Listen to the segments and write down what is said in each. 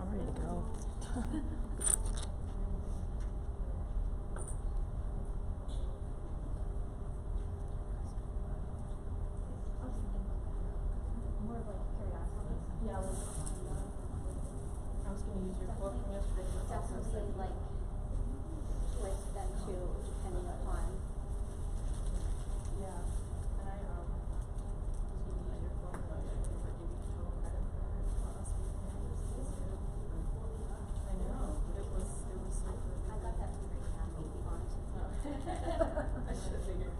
I'm ready to go. More of like curiosity. Yeah, like, I was going to use your quote from yesterday. Definitely like twist them too, depending upon. Yeah, and I was going to use your formula yesterday, but give you total credit for it last week. I know, it was so good. I got that from right now, maybe honestly. I should have figured.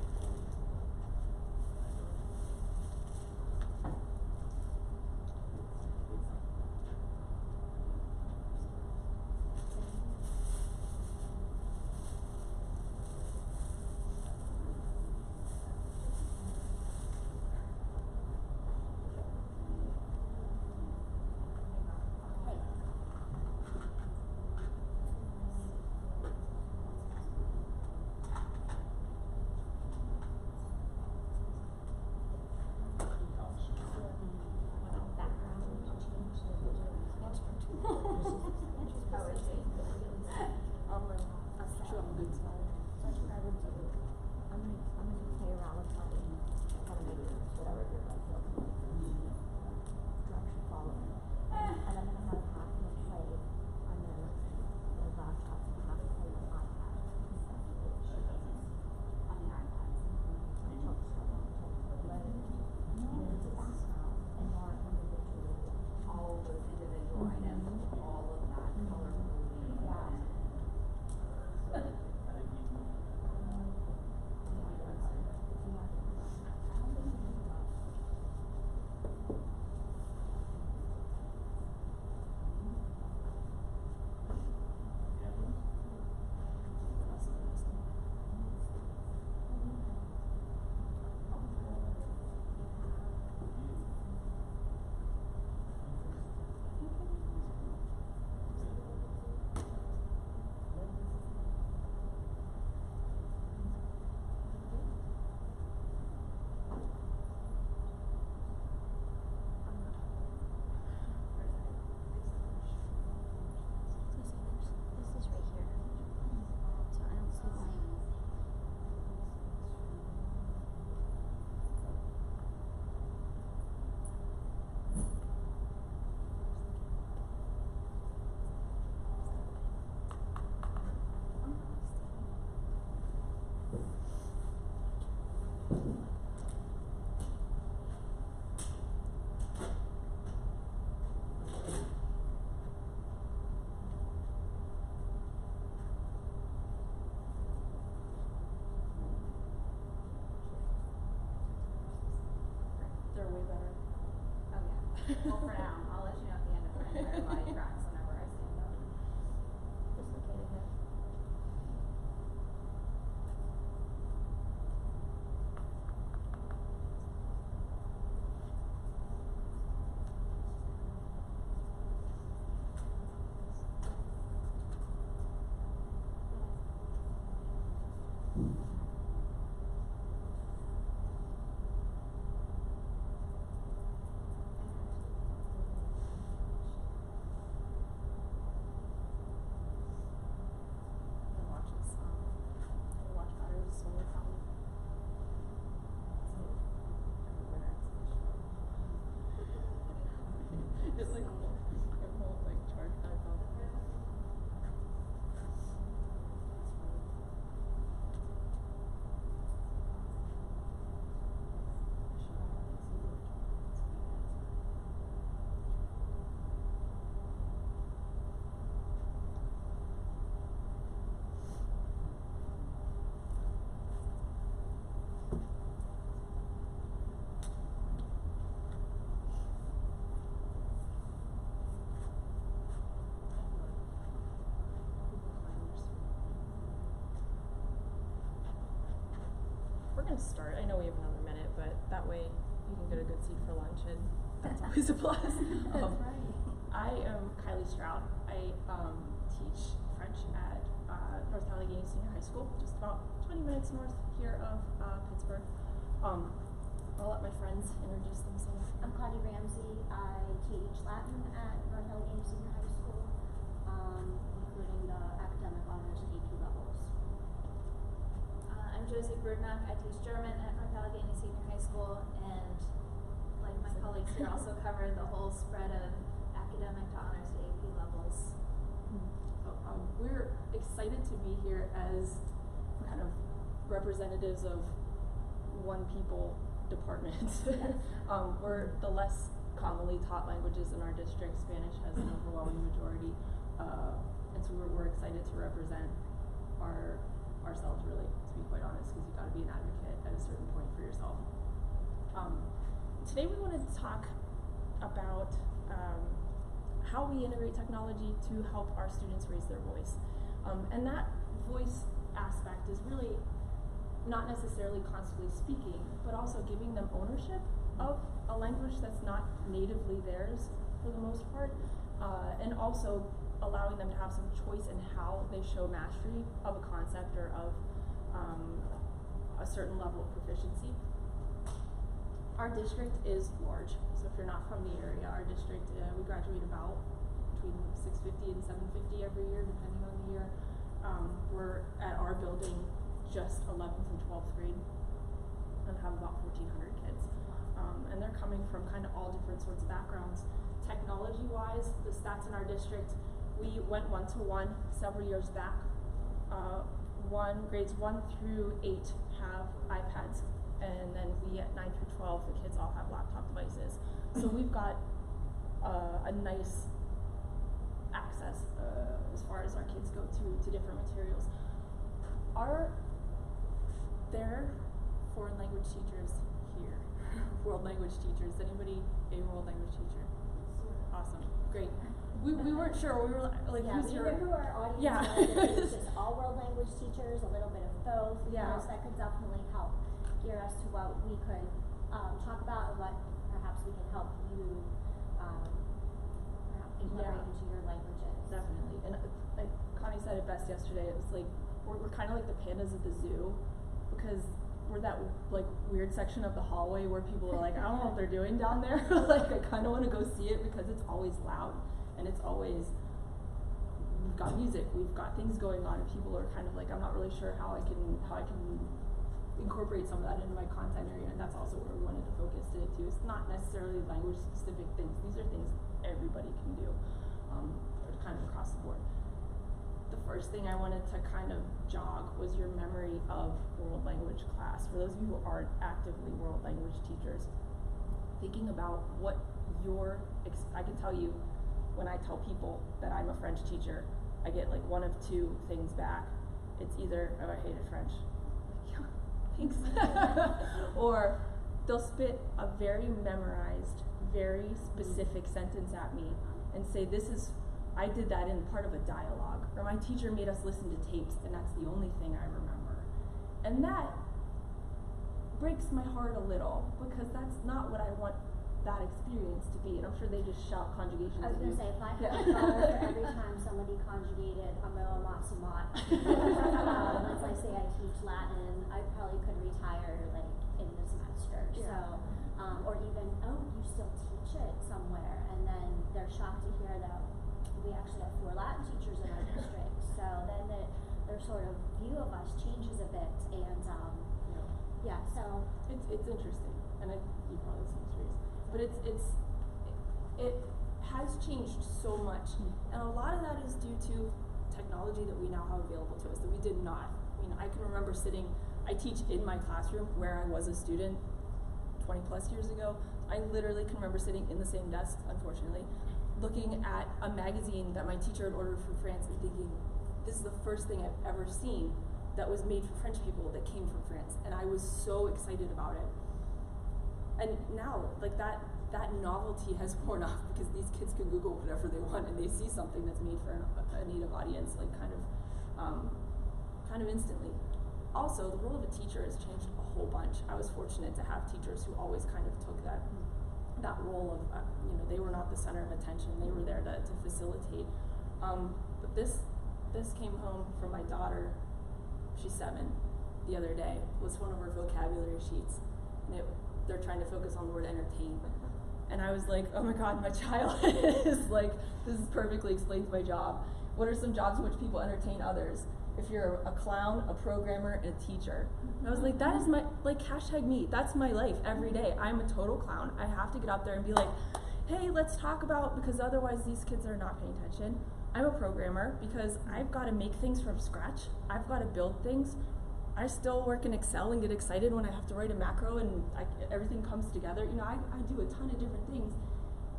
They're way better. Oh yeah. Well, for now, I'll let you know at the end of my entire body tracks whenever I stand up. Dislocated hip. It like won't like charge back up. We're gonna start. I know we have another minute, but that way you can get a good seat for lunch, and that's always a plus. That's right. I am Kylie Stroud. I teach French at North Allegheny Senior High School, just about 20 minutes north here of Pittsburgh. I'll let my friends introduce themselves. I'm Connie Ramsey. I teach Latin at North Allegheny Senior High School. including the academic honors AP levels. I'm Josie Brudnock. I teach German at North Allegheny Senior High School, and like my colleagues here, also cover the whole spread of academic to honors to AP levels. We're excited to be here as kind of representatives of one people department. Yes. We're the less commonly taught languages in our district. Spanish has an overwhelming majority, and so we're excited to represent ourselves, really, to be quite honest, because you've got to be an advocate at a certain point for yourself. Today we wanted to talk about how we integrate technology to help our students raise their voice. And that voice aspect is really not necessarily constantly speaking, but also giving them ownership of a language that's not natively theirs for the most part, and also allowing them to have some choice in how they show mastery of a concept or of a certain level of proficiency. Our district is large, so if you're not from the area, our district, we graduate about between 650 and 750 every year, depending on the year. We're at our building just 11th and 12th grade and have about 1,400 kids. And they're coming from kind of all different sorts of backgrounds. Technology-wise, the stats in our district, we went one-to-one several years back. Grades 1 through 8 have iPads, and then we at 9 through 12, the kids all have laptop devices. So we've got a nice access as far as our kids go to different materials. Are there foreign language teachers here? World language teachers? Anybody a world language teacher? Awesome, great. We weren't sure. We were like, Yeah, who's we your? knew who our audience Yeah. was. If it was just all world language teachers, a little bit of both. Yeah. Because that could definitely help gear us to what we could talk about and what perhaps we can help you perhaps incorporate into your languages. Definitely. And like Connie said it best yesterday. It was like we're kind of like the pandas at the zoo, because we're that like weird section of the hallway where people are like, I don't know what they're doing down there. Like I kind of want to go see it because it's always loud and it's always, we've got music, we've got things going on, and people are kind of like, I'm not really sure how I can incorporate some of that into my content area, and that's also where we wanted to focus today too. It's not necessarily language specific things. These are things everybody can do, kind of across the board. The first thing I wanted to kind of jog was your memory of world language class. For those of you who aren't actively world language teachers, thinking about what I can tell you, when I tell people that I'm a French teacher, I get like one of two things back. It's either, oh, I hated French. Yeah, thanks. Or they'll spit a very memorized, very specific sentence at me and say, I did that in part of a dialogue, or my teacher made us listen to tapes, and that's the only thing I remember. And that breaks my heart a little, because that's not what I want that experience to be. And I'm sure they just shout conjugations I was at going you. to say, if I had $1 for every time somebody conjugated amat. Let's like say I teach Latin, I probably could retire like in the semester. Yeah. So, or even, oh, you still teach it somewhere, and then they're shocked to hear that we actually have 4 Latin teachers in our district. So then their sort of view of us changes a bit, and yeah. So it's interesting, and you probably see the series, but it has changed so much, and a lot of that is due to technology that we now have available to us that we did not. I mean, I can remember I teach in my classroom where I was a student 20 plus years ago. I literally can remember sitting in the same desk, unfortunately, looking at a magazine that my teacher had ordered from France and thinking, this is the first thing I've ever seen that was made for French people that came from France, and I was so excited about it. And now, like that novelty has worn off, because these kids can Google whatever they want and they see something that's made for a native audience, like kind of instantly. Also, the role of a teacher has changed a whole bunch. I was fortunate to have teachers who always kind of took that role of, they were not the center of attention. They were there to facilitate. But this came home from my daughter, she's 7, the other day, was one of her vocabulary sheets. And they're trying to focus on the word entertain. And I was like, oh my God, my child is like, this perfectly explains my job. What are some jobs in which people entertain others? If you're a clown, a programmer, and a teacher. And I was like, that is my, like, hashtag me. That's my life every day. I'm a total clown. I have to get up there and be like, hey, let's talk about, because otherwise these kids are not paying attention. I'm a programmer because I've got to make things from scratch. I've got to build things. I still work in Excel and get excited when I have to write a macro and everything comes together. You know, I do a ton of different things.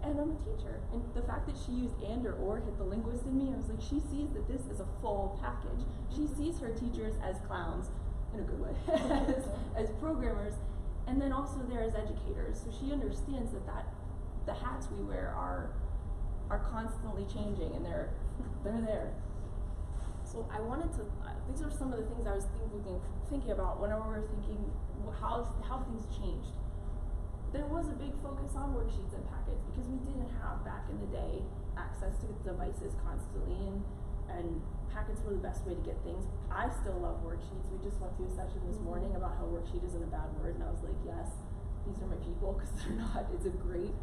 And I'm a teacher. And the fact that she used and or hit the linguist in me, I was like, she sees that this is a full package. She sees her teachers as clowns, in a good way, as programmers, and then also there as educators. So she understands that the hats we wear are constantly changing, and they're there. So I wanted to, these are some of the things I was thinking about whenever we were thinking how things changed. There was a big focus on worksheets and packets because we didn't have, back in the day, access to devices constantly, and packets were the best way to get things. I still love worksheets. We just went through a session this morning about how worksheet isn't a bad word, and I was like, yes, these are my people, because they're not. It's a great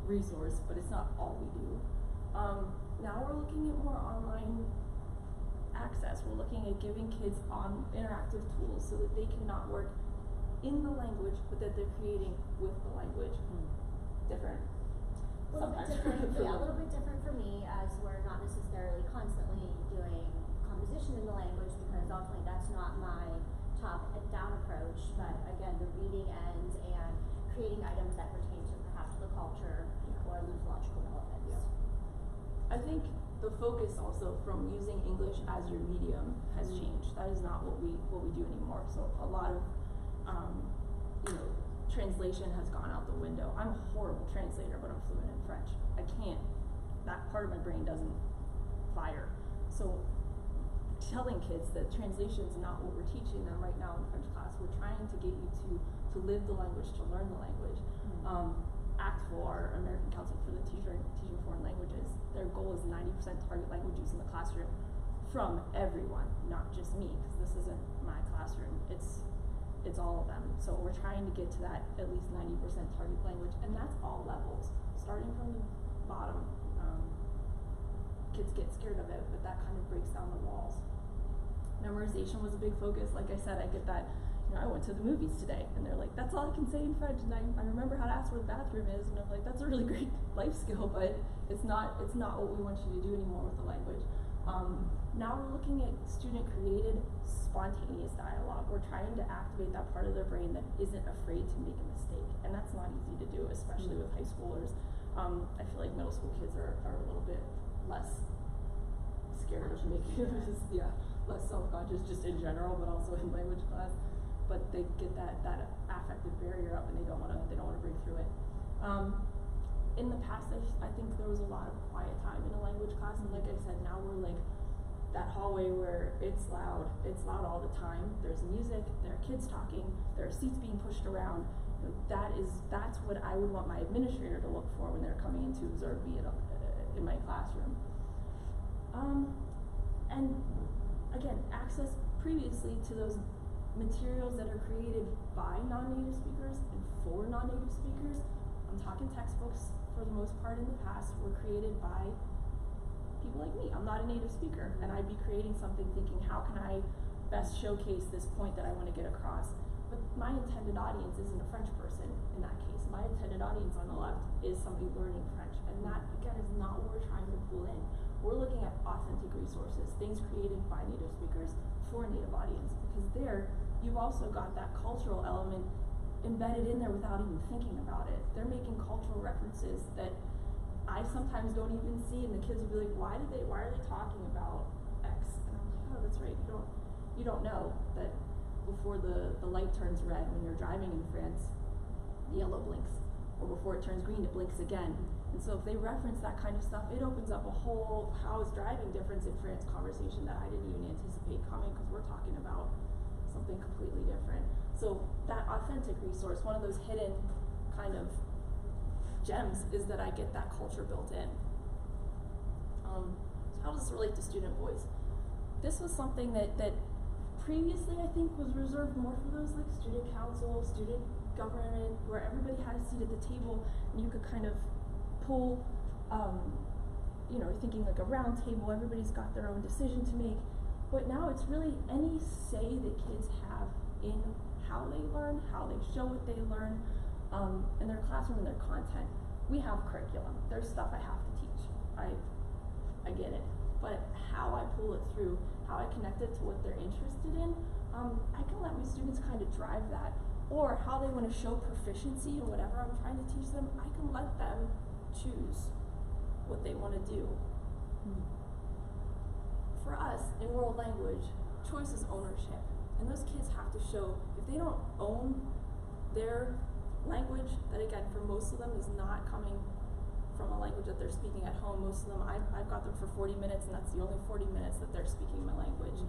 resource, but it's not all we do. Now we're looking at more online access. We're looking at giving kids interactive tools so that they can not work in the language, but that they're creating with the language. Different. A little bit different, yeah, a little bit different for me, as we're not necessarily constantly doing composition in the language, because ultimately that's not my top-down approach, but again, the reading end and creating items that pertain to perhaps the culture or lithological relevance. Yeah. I think the focus also from using English as your medium has changed. That is not what we do anymore. So a lot of translation has gone out the window. I'm a horrible translator, but I'm fluent in French. That part of my brain doesn't fire. So telling kids that translation is not what we're teaching them right now in French class. We're trying to get you to live the language, to learn the language. ACTFL, our American Council for the Teaching Foreign Languages, their goal is 90% target language use in the classroom from everyone, not just me, because this isn't my classroom. It's all of them. So we're trying to get to that at least 90% target language, and that's all levels, starting from the bottom. Kids get scared of it, but that kind of breaks down the walls. Memorization was a big focus. Like I said, I get that. I went to the movies today, and they're like, that's all I can say in French, and I remember how to ask where the bathroom is, and I'm like, that's a really great life skill, but it's not what we want you to do anymore with the language. Now we're looking at student-created, spontaneous dialogue. We're trying to activate that part of their brain that isn't afraid to make a mistake, and that's not easy to do, especially with high schoolers. I feel like middle school kids are a little bit less scared of making less self-conscious just in general, but also in language class. But they get that affective barrier up, and they don't want to break through it. In the past, I think there was a lot of quiet time in a language class, and like I said, now we're like that hallway where it's loud all the time. There's music, there are kids talking, there are seats being pushed around. That's what I would want my administrator to look for when they're coming in to observe me in my classroom. And again, access previously to those materials that are created by non-native speakers and for non-native speakers. I'm talking textbooks for the most part in the past were created by people like me. I'm not a native speaker, and I'd be creating something thinking, how can I best showcase this point that I want to get across? But my intended audience isn't a French person in that case. My intended audience on the left is somebody learning French, and that, again, is not what we're trying to pull in. We're looking at authentic resources, things created by native speakers for a native audience, because there, you've also got that cultural element embedded in there without even thinking about it. They're making cultural references that I sometimes don't even see, and the kids will be like, why are they talking about X? And I'm like, oh, that's right, you don't know that before the light turns red when you're driving in France, the yellow blinks, or before it turns green, it blinks again. And so if they reference that kind of stuff, it opens up a whole how is driving difference in France conversation that I didn't even anticipate coming, because we're talking about something completely different. So that authentic resource, one of those hidden kind of gems, is that I get that culture built in. So how does this relate to student voice? This was something that previously I think was reserved more for those like student council, student government, where everybody had a seat at the table and you could kind of pull you know, thinking like a round table, everybody's got their own decision to make. But now it's really any say that kids have in how they learn, how they show what they learn, in their classroom and their content. We have curriculum. There's stuff I have to teach. I get it. But how I pull it through, how I connect it to what they're interested in, I can let my students kind of drive that. Or how they want to show proficiency in whatever I'm trying to teach them, I can let them choose what they want to do. For us, in world language, choice is ownership. And those kids have to show, if they don't own their language, that again, for most of them is not coming from a language that they're speaking at home. Most of them, I've got them for 40 minutes, and that's the only 40 minutes that they're speaking my language.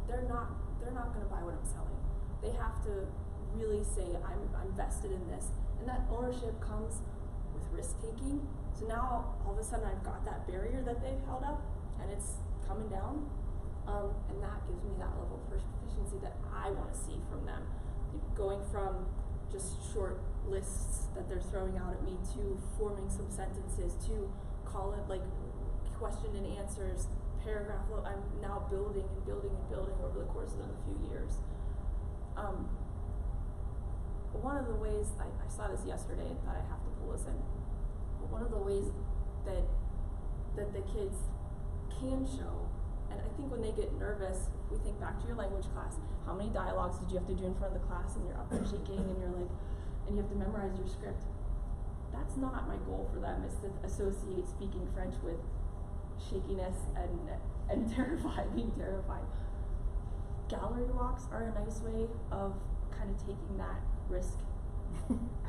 They're not going to buy what I'm selling. They have to really say, I'm vested in this. And that ownership comes with risk-taking. So now, all of a sudden, I've got that barrier that they've held up, and it's coming down. And that gives me that level of proficiency that I want to see from them. Going from just short lists that they're throwing out at me to forming some sentences, to call it like question and answers, paragraph. I'm now building and building and building over the course of a few years. One of the ways, I saw this yesterday and thought I have to pull this in, but one of the ways that the kids can show, and I think when they get nervous, we think back to your language class, how many dialogues did you have to do in front of the class, and you're up there shaking, and you're like, and you have to memorize your script. That's not my goal for them, is to associate speaking French with shakiness and being terrified. Gallery walks are a nice way of kind of taking that risk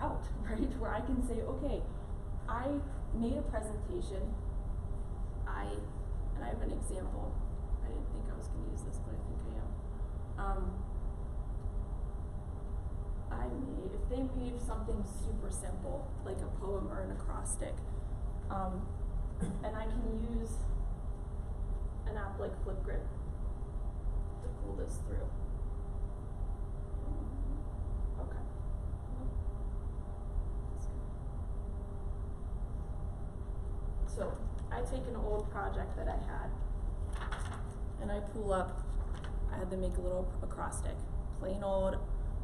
out, right? Where I can say, okay, I made a presentation, and I have an example. I didn't think I was going to use this, but I think I am. If they made something super simple, like a poem or an acrostic, and I can use an app like Flipgrid to pull this through. Okay. So I take an old project that I had, and I pull up, I had them make a little acrostic, plain old,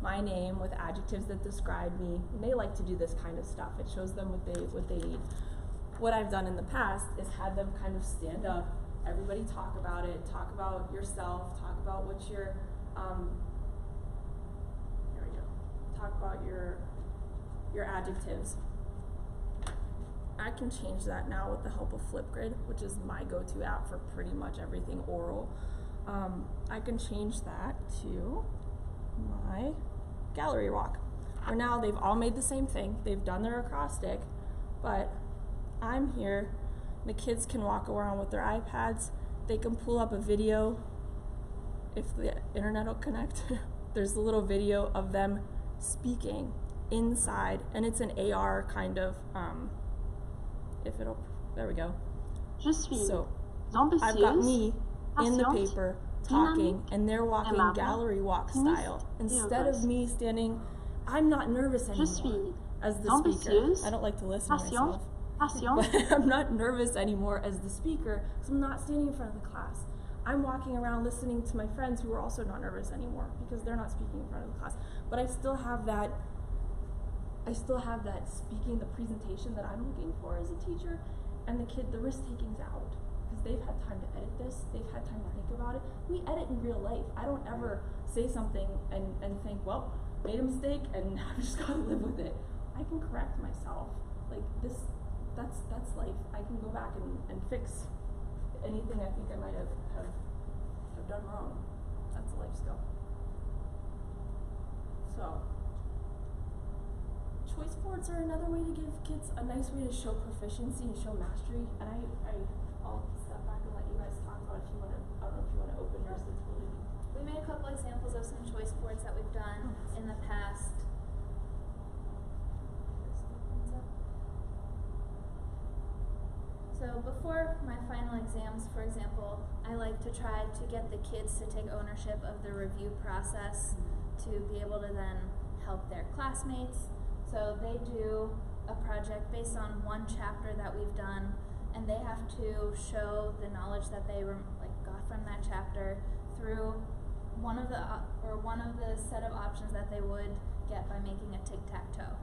my name with adjectives that describe me. And they like to do this kind of stuff. It shows them what they need. What I've done in the past is had them kind of stand up, everybody talk about it, talk about yourself, talk about what your, here we go, talk about your adjectives. I can change that now with the help of Flipgrid, which is my go-to app for pretty much everything oral. I can change that to my gallery walk, where now they've all made the same thing. They've done their acrostic, but I'm here. The kids can walk around with their iPads. They can pull up a video if the internet will connect. There's a little video of them speaking inside, and it's an AR kind of, there we go. So I've got me in the paper talking, and they're walking gallery walk style. Instead of me standing, I'm not nervous anymore as the speaker. I don't like to listen to myself. But I'm not nervous anymore as the speaker, because I'm not standing in front of the class. I'm walking around listening to my friends who are also not nervous anymore because they're not speaking in front of the class. But I still have that speaking, the presentation that I'm looking for as a teacher, and the risk-taking's out. Because they've had time to edit this, they've had time to think about it. We edit in real life. I don't ever say something and think, well, made a mistake and I've just got to live with it. I can correct myself. Like this, that's life. I can go back and fix anything I think I might have done wrong. That's a life skill. So, choice boards are another way to give kids a nice way to show proficiency and show mastery. And I'll step back and let you guys talk about it if you want to. I don't know if you want to open yours. We made a couple examples of some choice boards that we've done in the past. So before my final exams, for example, I like to try to get the kids to take ownership of the review process to be able to then help their classmates. So they do a project based on one chapter that we've done, and they have to show the knowledge that they got from that chapter through one of the set of options that they would get by making a tic-tac-toe.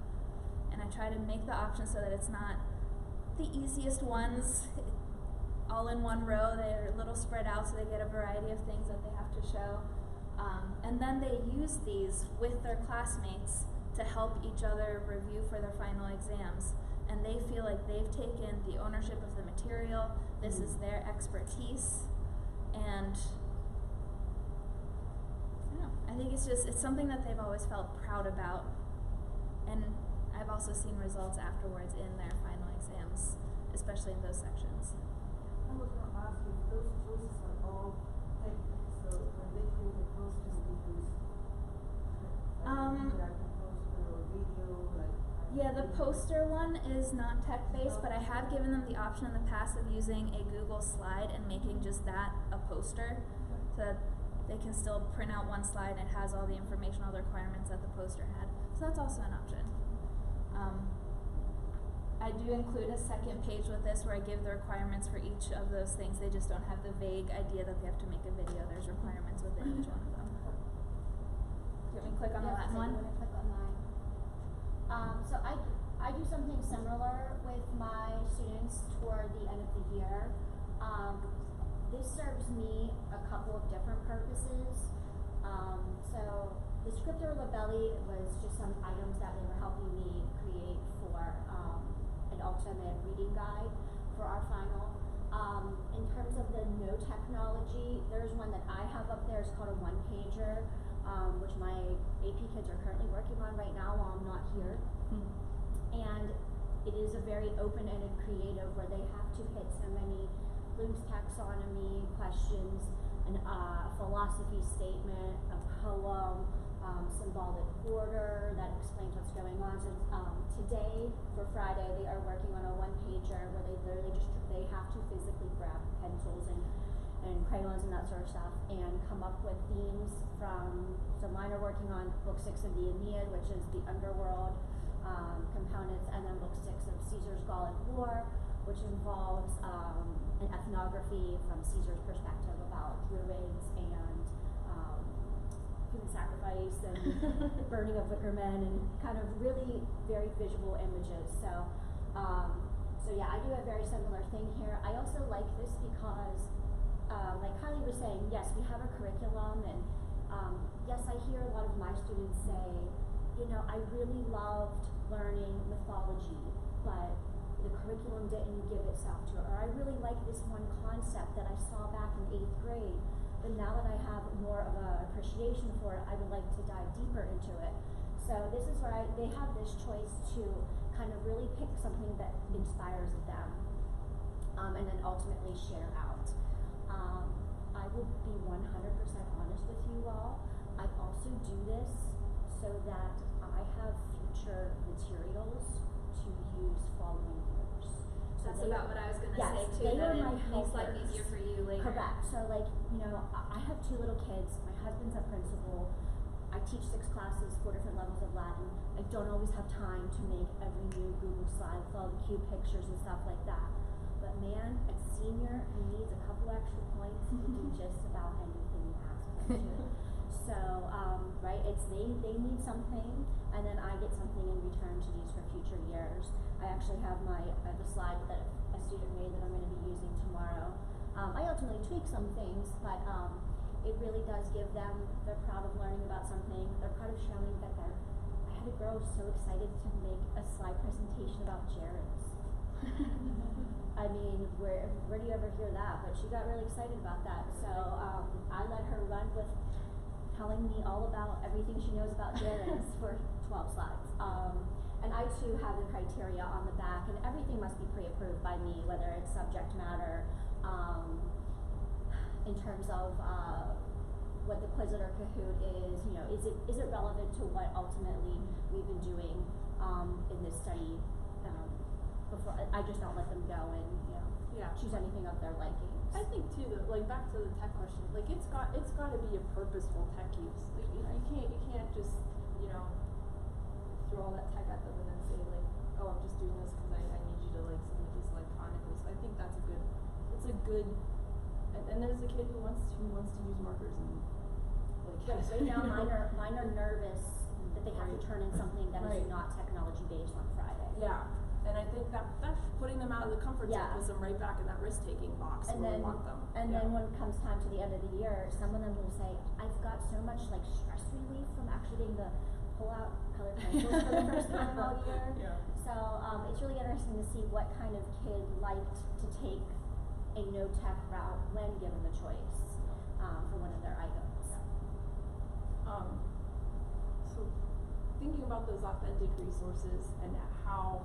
And I try to make the options so that it's not the easiest ones all in one row. They're a little spread out so they get a variety of things that they have to show. And then they use these with their classmates to help each other review for their final exams. And they feel like they've taken the ownership of the material. This is their expertise. And I think it's something that they've always felt proud about. And I've also seen results afterwards in their final exams, especially in those sections. I was going to ask you, those choices are all technical, so when they create the posters, they use interactive poster or video, Yeah, the poster one is not tech-based, but I have given them the option in the past of using a Google slide and making just that a poster, so that they can still print out one slide and it has all the information, all the requirements that the poster had. So that's also an option. I do include a second page with this where I give the requirements for each of those things. They just don't have the vague idea that they have to make a video. There's requirements within each one of them. Do you want me to click on the Latin one? I'm gonna click on mine. So I do something similar with my students toward the end of the year. This serves me a couple of different purposes. So the scriptura labelli was just some items that they were helping me create for an ultimate reading guide for our final. In terms of the no technology, there's one that I have up there. It's called a one-pager, which my AP kids are currently working on right now while I'm not here. And it is a very open-ended creative where they have to hit so many Bloom's taxonomy questions, a philosophy statement, a poem, symbolic order that explains what's going on. So today, for Friday, they are working on a one-pager where they literally they have to physically grab pencils and crayons and that sort of stuff and come up with themes from, so mine are working on book 6 of the Aeneid, which is the underworld components, and then book 6 of Caesar's Gallic War, which involves an ethnography from Caesar's perspective about druids and human sacrifice and burning of wicker men and kind of really very visual images. So, so yeah, I do a very similar thing here. I also like this because, like Kylie was saying, yes, we have a curriculum, and yes, I hear a lot of my students say, you know, I really loved learning mythology, but the curriculum didn't give itself to it. Or I really like this one concept that I saw back in 8th grade, but now that I have more of an appreciation for it, I would like to dive deeper into it. So this is where they have this choice to kind of really pick something that inspires them, and then ultimately share out. I will be 100% honest with you all. I also do this so that I have future materials to use following years. So That's about what I was going to say too. They that are my it makes life helpers. easier for you later. Correct. So like, you know, I have 2 little kids. My husband's a principal. I teach 6 classes, 4 different levels of Latin. I don't always have time to make every new Google slide with all the cute pictures and stuff like that. But man, a senior who needs a couple extra points can do just about anything you ask them to. So, right, it's they need something, and then I get something in return to use for future years. I actually have the slide that a student made that I'm going to be using tomorrow. I ultimately tweak some things, but it really does give them, they're proud of learning about something. They're proud of showing that I had a girl so excited to make a slide presentation about gerunds. I mean, where do you ever hear that? But she got really excited about that. So I let her run with telling me all about everything she knows about gerunds for 12 slides. And I too have the criteria on the back, and everything must be pre-approved by me, whether it's subject matter, in terms of what the Quizlet or Kahoot is, you know, is it relevant to what ultimately we've been doing in this study? Before I just don't let them go and, you know, choose anything of their liking. I think too that, like, back to the tech question, like it's got to be a purposeful tech use. Like you can't just, you know, throw all that tech at them and then say like, oh, I'm just doing this because I need you to like submit this electronically. So I think that's could, and there's a kid who wants to use markers and like. Right now, mine are nervous that they have to Right. turn in something that is Right. not technology based on Friday. Yeah, and I think that's putting them out of the comfort zone, Yeah. puts them right back in that risk-taking box And where then, we want them. and Yeah. then when it comes time to the end of the year, some of them will say, I've got so much like stress relief from actually being the pull out color pencils for the first time all year. Yeah. So it's really interesting to see what kind of kid liked to take a no tech route when given the choice for one of their items. So thinking about those authentic resources and how,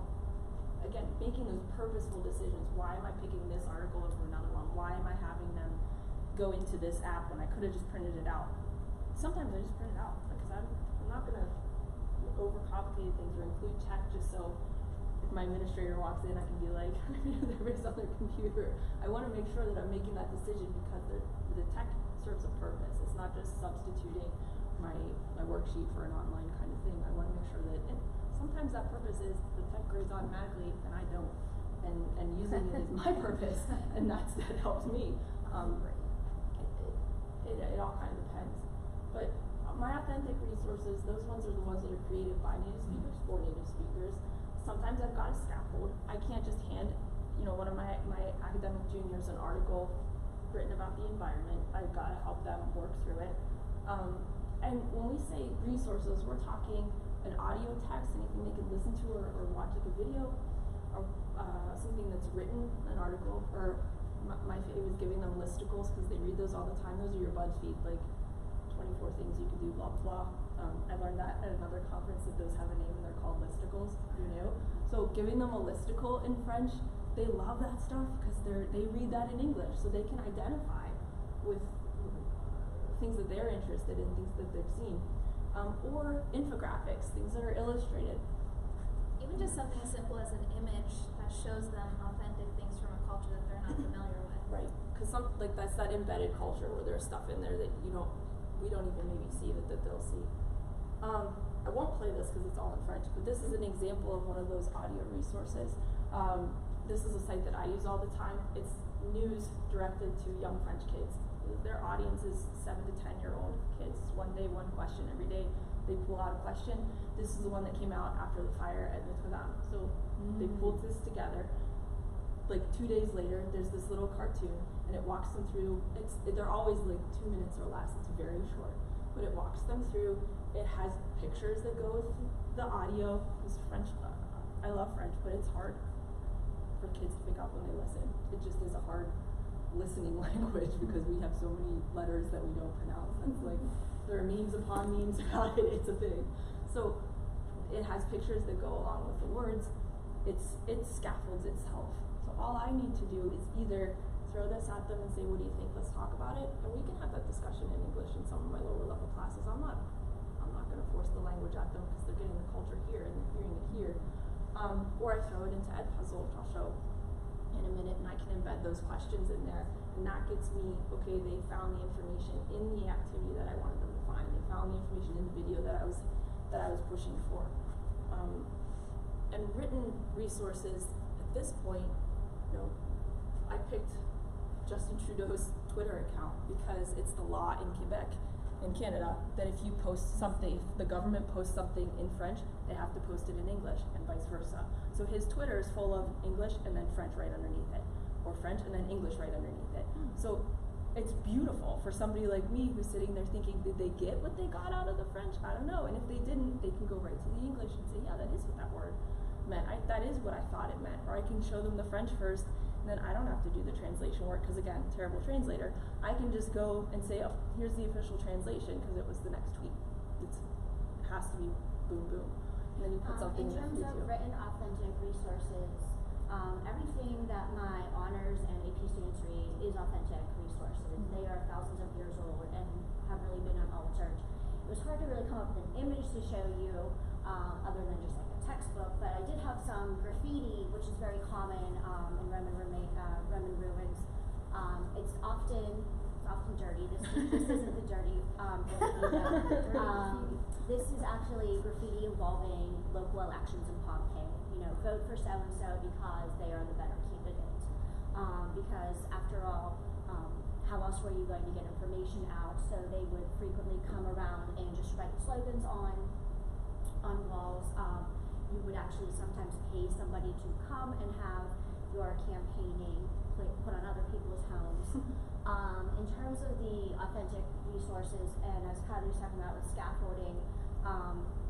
again, making those purposeful decisions. Why am I picking this article over another one? Why am I having them go into this app when I could have just printed it out? Sometimes I just print it out because I'm not gonna overcomplicate things or include tech just so if my administrator walks in I can be like, there is on their computer. I want to make sure that I'm making that decision because the tech serves a purpose. It's not just substituting my worksheet for an online kind of thing. I want to make sure that, and sometimes that purpose is the tech grades automatically and I don't, and using it is my purpose, and that helps me. It all kind of depends. But my authentic resources, those ones are the ones that are created by native speakers for native speakers. Sometimes I've got a scaffold. I can't just hand, one of my academic juniors an article written about the environment. I've got to help them work through it. And when we say resources, we're talking an audio text, anything they can listen to or watch like a video, or something that's written, an article, or my favorite is giving them listicles because they read those all the time. Those are your BuzzFeed, like 24 things you can do, blah, blah, blah. I learned that at another conference that those have a name and they're called listicles. Who knew? So giving them a listicle in French, they love that stuff because they read that in English, so they can identify with things that they're interested in, things that they've seen. Or infographics, things that are illustrated. Even just something as simple as an image that shows them authentic things from a culture that they're not familiar with. Right, because that's that embedded culture where there's stuff in there that we don't even maybe see that they'll see. I won't play this because it's all in French, but this is an example of one of those audio resources. This is a site that I use all the time. It's news directed to young French kids. Their audience is 7 to 10-year-old kids. One day, one question. Every day they pull out a question. This is the one that came out after the fire at Notre Dame. So they pulled this together. Like 2 days later, there's this little cartoon, and it walks them through. They're always like 2 minutes or less. It's very short, but it walks them through. It has pictures that go with the audio. This French, I love French, but it's hard for kids to pick up when they listen. It just is a hard listening language because we have so many letters that we don't pronounce. It's like there are memes upon memes about it. It's a thing. So it has pictures that go along with the words. It scaffolds itself. So all I need to do is either throw this at them and say, what do you think? Let's talk about it. And we can have that discussion in English in some of my lower level classes. I'm not going to force the language at them because they're getting the culture here and they're hearing it here. Or I throw it into Edpuzzle, which I'll show in a minute, and I can embed those questions in there. And that gets me, okay, they found the information in the activity that I wanted them to find. They found the information in the video that I was pushing for. And written resources at this point, I picked Justin Trudeau's Twitter account because it's the law in Quebec, in Canada, that if you post something, if the government posts something in French, they have to post it in English and vice versa. So his Twitter is full of English and then French right underneath it, or French and then English right underneath it. So it's beautiful for somebody like me who's sitting there thinking, did they get what they got out of the French? I don't know. And if they didn't, they can go right to the English and say, yeah, that is what that word meant. That is what I thought it meant. Or I can show them the French first, and then I don't have to do the translation work because, again, terrible translator. I can just go and say, oh, here's the official translation because it was the next tweet. It has to be boom, boom. And then you put something in terms of written authentic resources, everything that my honors and AP students read is authentic resources. They are thousands of years old and have really been unaltered. It was hard to really come up with an image to show you other than just like a textbook, but I did have some graffiti, which is very common in Roman ruins. It's often dirty. This isn't the dirty graffiti. This is actually graffiti involving local elections in Pompeii. Vote for so and so because they are the better candidate. because after all, how else were you going to get information out? So they would frequently come around and just write slogans on walls. You would actually sometimes pay somebody to come and have your campaigning put on other people's homes. In terms of the authentic resources, and as Kylie was talking about with scaffolding,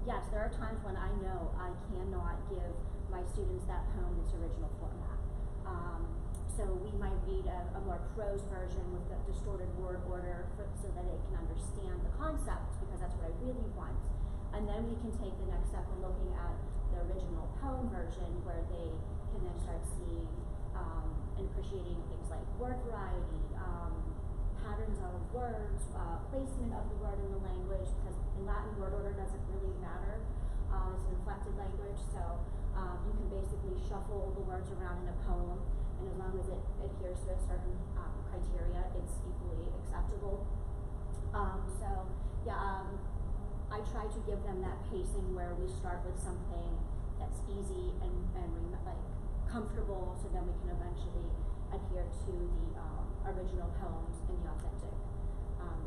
yes, there are times when I know I cannot give my students that poem in its original format. So we might read a more prose version with the distorted word order so that they can understand the concept, because that's what I really want. And then we can take the next step in looking at the original poem version, where they can then start seeing and appreciating things like word variety, patterns of words, placement of the word in the language, because in Latin word order doesn't really matter. It's an inflected language, so you can basically shuffle the words around in a poem, and as long as it adheres to a certain criteria, it's equally acceptable. I try to give them that pacing where we start with something that's easy and like comfortable, so then we can eventually adhere to the original poems and the authentic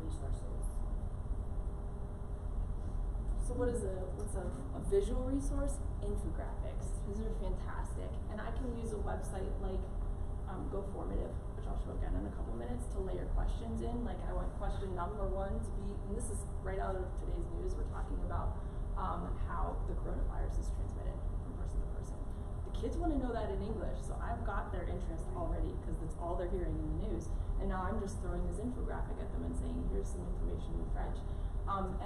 resources. So what's a visual resource? Infographics. These are fantastic. And I can use a website like Go Formative, which I'll show again in a couple minutes, to layer questions in. Like I want question number 1 to be, and this is right out of today's news, we're talking about how the coronavirus is transmitted from person to person. The kids want to know that in English, so I've got their interest already because that's all they're hearing in the news. And now I'm just throwing this infographic at them and saying, here's some information in French. And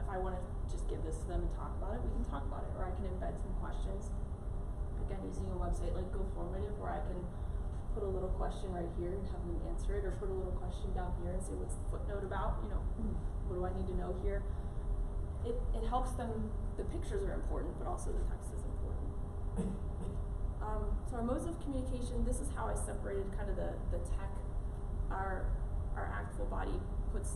if I want to just give this to them and talk about it, we can talk about it, or I can embed some questions. Again, using a website like Go Formative, where I can put a little question right here and have them answer it, or put a little question down here and say, what's the footnote about? What do I need to know here? It helps them. The pictures are important, but also the text is important. So our modes of communication, this is how I separated kind of the tech. Our ACTful body puts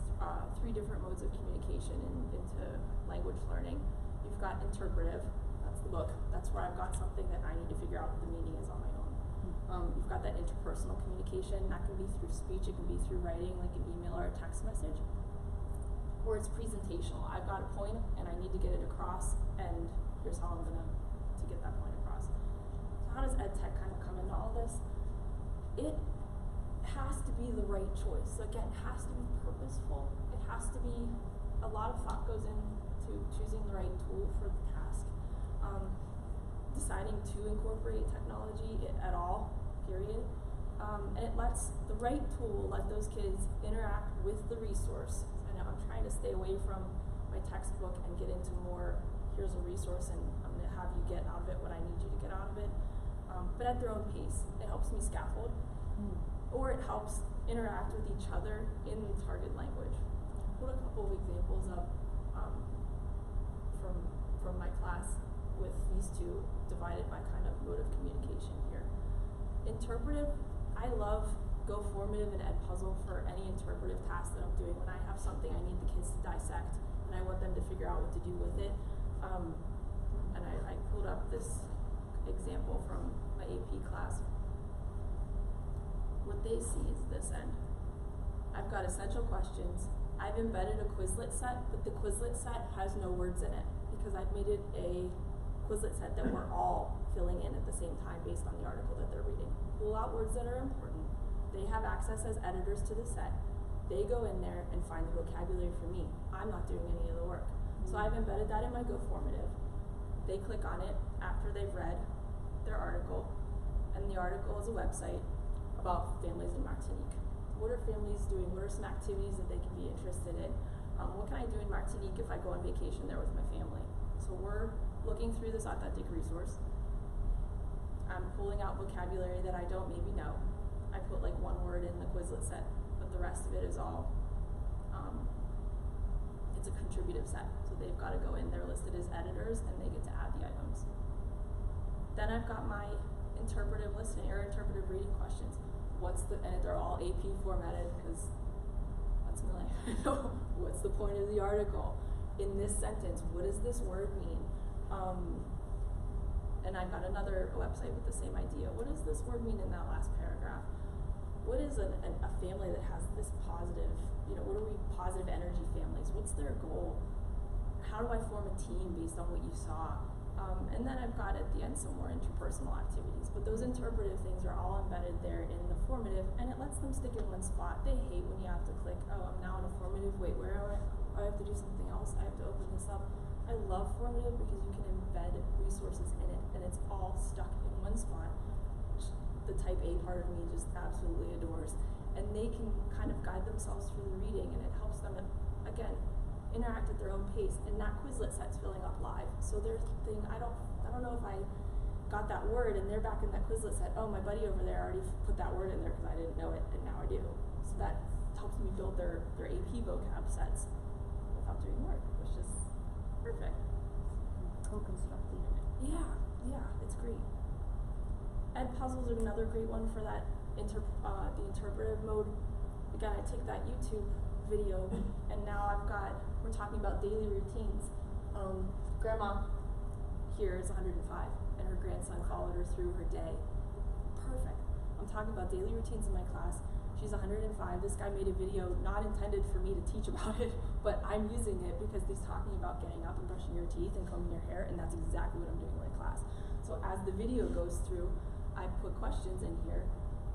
3 different modes of communication into language learning. You've got interpretive, that's the book. That's where I've got something that I need to figure out what the meaning is on my own. You've got that interpersonal communication. That can be through speech, it can be through writing, like an email or a text message. Or it's presentational. I've got a point and I need to get it across, and here's how I'm gonna to get that point across. So how does ed tech kind of come into all this? It has to be the right choice. So again, it has to be purposeful. It has to be, a lot of thought goes into choosing the right tool for the task. Deciding to incorporate technology at all, period. And it lets the right tool let those kids interact with the resource. I know I'm trying to stay away from my textbook and get into more, here's a resource and I'm going to have you get out of it what I need you to get out of it. But at their own pace. It helps me scaffold. Or it helps interact with each other in the target language. I'll put a couple of examples up from my class with these 2 divided by kind of mode of communication here. Interpretive, I love Go Formative and Edpuzzle for any interpretive task that I'm doing. When I have something I need the kids to dissect and I want them to figure out what to do with it. And I pulled up this example from my AP class. What they see is this end. I've got essential questions. I've embedded a Quizlet set, but the Quizlet set has no words in it because I've made it a Quizlet set that we're all filling in at the same time based on the article that they're reading. Pull out words that are important. They have access as editors to the set. They go in there and find the vocabulary for me. I'm not doing any of the work. So I've embedded that in my Go Formative. They click on it after they've read their article, and the article is a website about families in Martinique. What are families doing? What are some activities that they can be interested in? What can I do in Martinique if I go on vacation there with my family? So we're looking through this authentic resource. I'm pulling out vocabulary that I don't maybe know. I put like 1 word in the Quizlet set, but the rest of it is all, it's a contributive set. So they've got to go in, they're listed as editors, and they get to add the items. Then I've got my interpretive listening or interpretive reading questions. And they're all AP formatted because that's my life. What's the point of the article? In this sentence, what does this word mean? and I've got another website with the same idea. What does this word mean in that last paragraph? What is a family that has this positive, what are we, positive energy families? What's their goal? How do I form a team based on what you saw? And then I've got at the end some more interpersonal activities. But those interpretive things are all embedded there in the formative, and it lets them stick in one spot. They hate when you have to click, oh, I'm now in a formative, wait, where am I? Oh, I have to do something else, I have to open this up. I love formative because you can embed resources in it, and it's all stuck in one spot, which the type A part of me just absolutely adores. And they can kind of guide themselves through the reading, and it helps them, again, interact at their own pace. And that Quizlet set's filling up live. So their thing, I don't know if I got that word, and they're back in that Quizlet set. Oh, my buddy over there already put that word in there because I didn't know it, and now I do. So that helps me build their AP vocab sets without doing work, which is perfect. Co-constructing. Yeah, it's great. Ed puzzles are another great one for that the interpretive mode. Again, I take that YouTube video, and now we're talking about daily routines. Grandma here is 105, and her grandson followed her through her day. Perfect. I'm talking about daily routines in my class. She's 105. This guy made a video not intended for me to teach about it, but I'm using it because he's talking about getting up and brushing your teeth and combing your hair, and that's exactly what I'm doing in my class. So as the video goes through, I put questions in here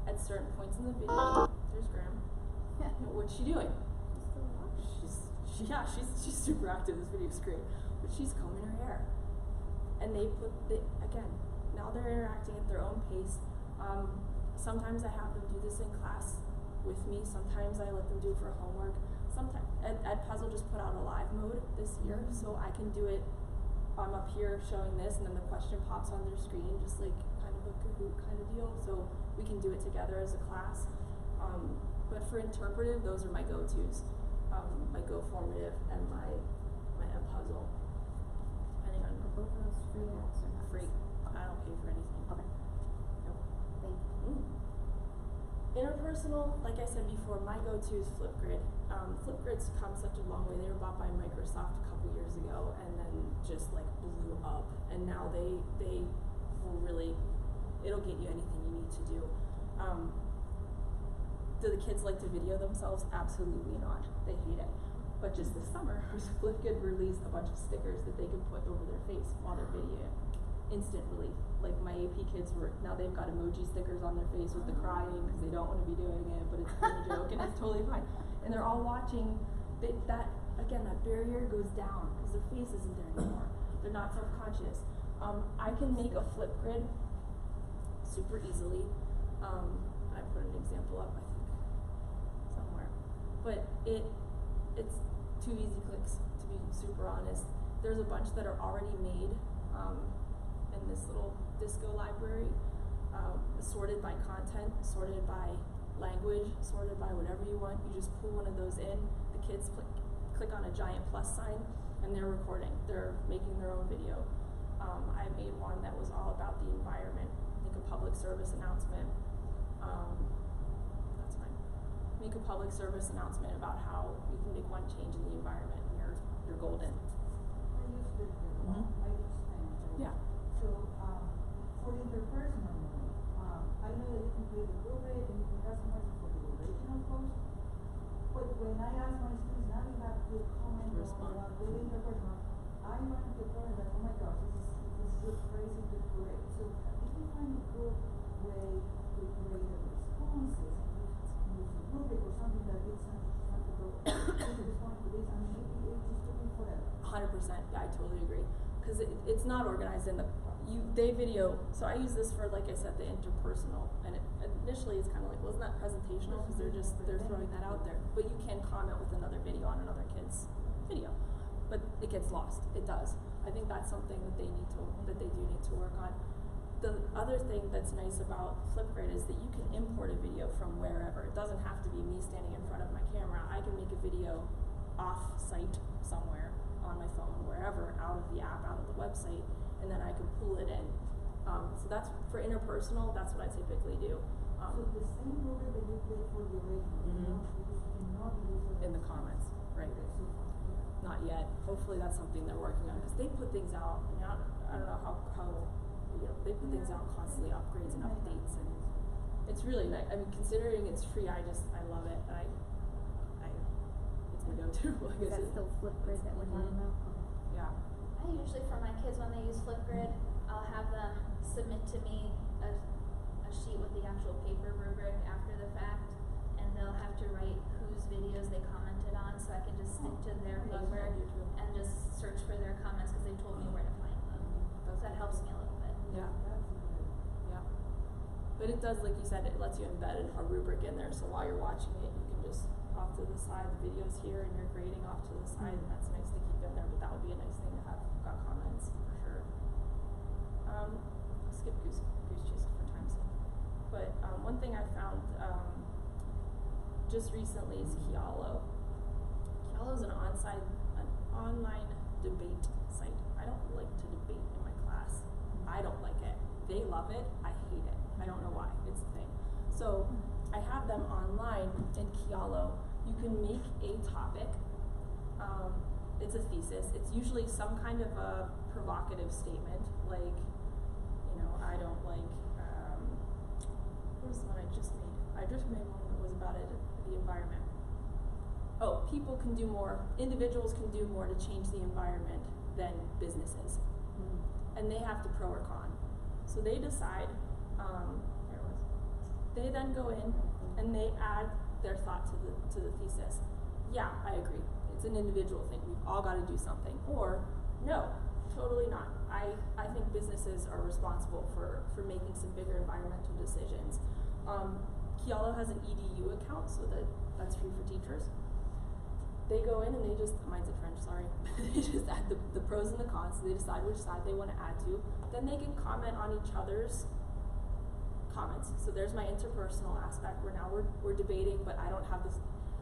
at certain points in the video. There's Graham. What's she doing? She's super active. This video's great, but she's combing her hair. And again, now they're interacting at their own pace. Sometimes I have them do this in class with me. Sometimes I let them do it for homework. Sometimes Ed Puzzle just put out a live mode this year, so I can do it. I'm up here showing this, and then the question pops on their screen, just like kind of a Kahoot kind of deal. So we can do it together as a class. But for interpretive, those are my go-tos. My Go Formative and my Ed Puzzle. Depending on Are both of those free apps or not? free. I don't pay for anything. Okay. Nope. Thank you. Interpersonal, like I said before, my go-to is Flipgrid. Flipgrid's come such a long way. They were bought by Microsoft a couple years ago, and then just like blew up. And now they will really, it'll get you anything you need to do. Do the kids like to video themselves? Absolutely not. They hate it. But just this summer, Flipgrid released a bunch of stickers that they can put over their face while they're videoing. Instant relief. Like my AP kids now they've got emoji stickers on their face with the crying because they don't want to be doing it, but it's kind of a joke and it's totally fine. And they're all watching. That barrier goes down because their face isn't there anymore. They're not self-conscious. I can make a Flipgrid super easily. I put an example up, I think, somewhere. But it's 2 easy clicks, to be super honest. There's a bunch that are already made in this little disco library, sorted by content, sorted by language, sorted by whatever you want. You just pull one of those in. The kids click on a giant plus sign, and they're recording. They're making their own video. I made one that was all about the environment. Make a public service announcement. That's fine. Make a public service announcement about how you can make one change in the environment, and you're golden. I use Flipgrid. Mhm. I use Spanish. Right? Yeah. So for the interpersonal mode, I know that you can create a group rate and you can customize it for the original post. But when I ask my students, now you have to comment Respond. on the interpersonal, I run into the problem that, oh my gosh, this is just crazy to create. So if you find a good way to create the responses and use a rubric or something that it's not to go to respond to this, I mean, it just took me forever. 100%. Yeah, I totally agree. Because it's not organized in they video. So I use this for, like I said, the interpersonal. And initially it's kind of like, wasn't that presentational? Because they're throwing that out there. But you can comment with another video on another kid's video. But it gets lost. It does. I think that's something that they do need to work on. The other thing that's nice about Flipgrid is that you can import a video from wherever. It doesn't have to be me standing in front of my camera. I can make a video off-site somewhere on my phone, wherever, out of the app, out of the website, and then I can pull it in. So that's for interpersonal. That's what I typically do. So the same rubric that you did for the original, Mhm. you cannot use it In the comments, right? Okay, so Not yet. Hopefully that's something they're working on because they put things out. I mean, I don't know how they put things out constantly, upgrades and updates, and it's really nice. I mean, considering it's free, I love it. And it's my go-to. I guess That's still Flipgrid that we're talking about? Yeah. I usually, for my kids, when they use Flipgrid, I'll have them submit to me a sheet with the actual paper rubric after the fact, and they'll have to write whose videos they commented on, so I can just stick to their paper and just search for their comments because they told me where to find them. So that helps me a little bit. Yeah. Yeah. But it does, like you said, it lets you embed a rubric in there, so while you're watching it, you can just off to the side, the video's here, and you're grading off to the side, and that's nice to keep in there, but that would be a nice thing to have got comments for sure. I'll skip goose chase for time's sake. But one thing I found just recently is Kialo. Kialo is an online debate site. I don't like to debate in my class. I don't like it. They love it. I hate it. I don't know why. It's a thing. So I have them online in Kialo. You can make a topic. It's a thesis. It's usually some kind of a provocative statement, like, I don't like, what was the one I just made? I just made one that was about the environment. Oh, individuals can do more to change the environment than businesses. And they have to pro or con. So they decide, they then go in and they add their thought to the thesis. Yeah, I agree. It's an individual thing. We've all got to do something. Or, no, totally not. I think businesses are responsible for making some bigger environmental decisions. Kialo has an EDU account, so that's free for teachers. They go in and they just, mine's in French, sorry. They just add the pros and the cons, so they decide which side they want to add to. Then they can comment on each other's comments. So there's my interpersonal aspect where now we're debating, but I don't have this,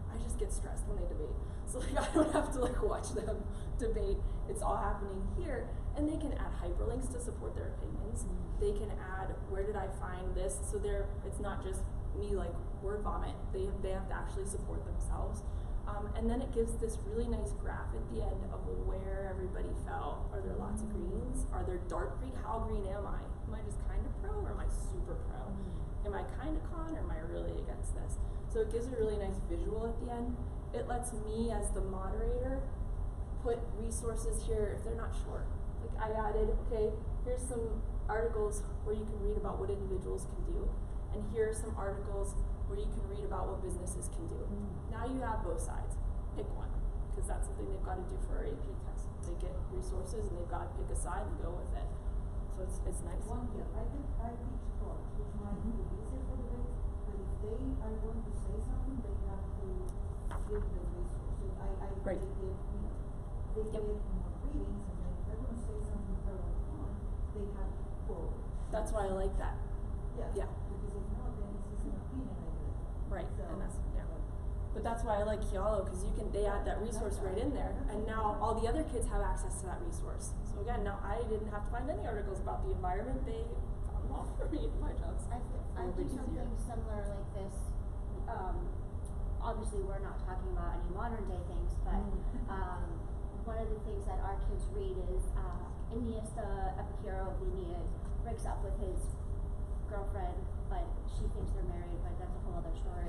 I just get stressed when they debate. So I don't have to watch them debate. It's all happening here. And they can add hyperlinks to support their opinions. They can add, where did I find this? So it's not just me word vomit. They have to actually support themselves. And then it gives this really nice graph at the end of where everybody fell. Are there lots of greens? Are there dark green? How green am I? Am I just kind of pro or am I super pro? Am I kind of con or am I really against this? So it gives a really nice visual at the end. It lets me as the moderator put resources here if they're not sure. I added, okay, here's some articles where you can read about what individuals can do. And here are some articles where you can read about what businesses can do. Now you have both sides. Pick one, because that's something they've got to do for our AP test. They get resources and they've got to pick a side and go with it. So it's nice. One here, I teach sports, which might be easier for the kids, but if they are going to say something, they have to give the resources. Right. They get more readings, and then if they're going to say something pro or con, they have to quote. That's why I like that. Yeah. Yeah. Because if not, then it's just an opinion, I guess. Right, So, and that's, yeah. But that's why I like Kialo, because they add that resource right in there, and now all the other kids have access to that resource. So again, now I didn't have to find any articles about the environment, they found them all for me in my jobs. I do something similar like this. Obviously, we're not talking about any modern day things, but one of the things that our kids read is Aeneas, the epic hero of the Aeneid, breaks up with his girlfriend, but she thinks they're married, but that's a whole other story.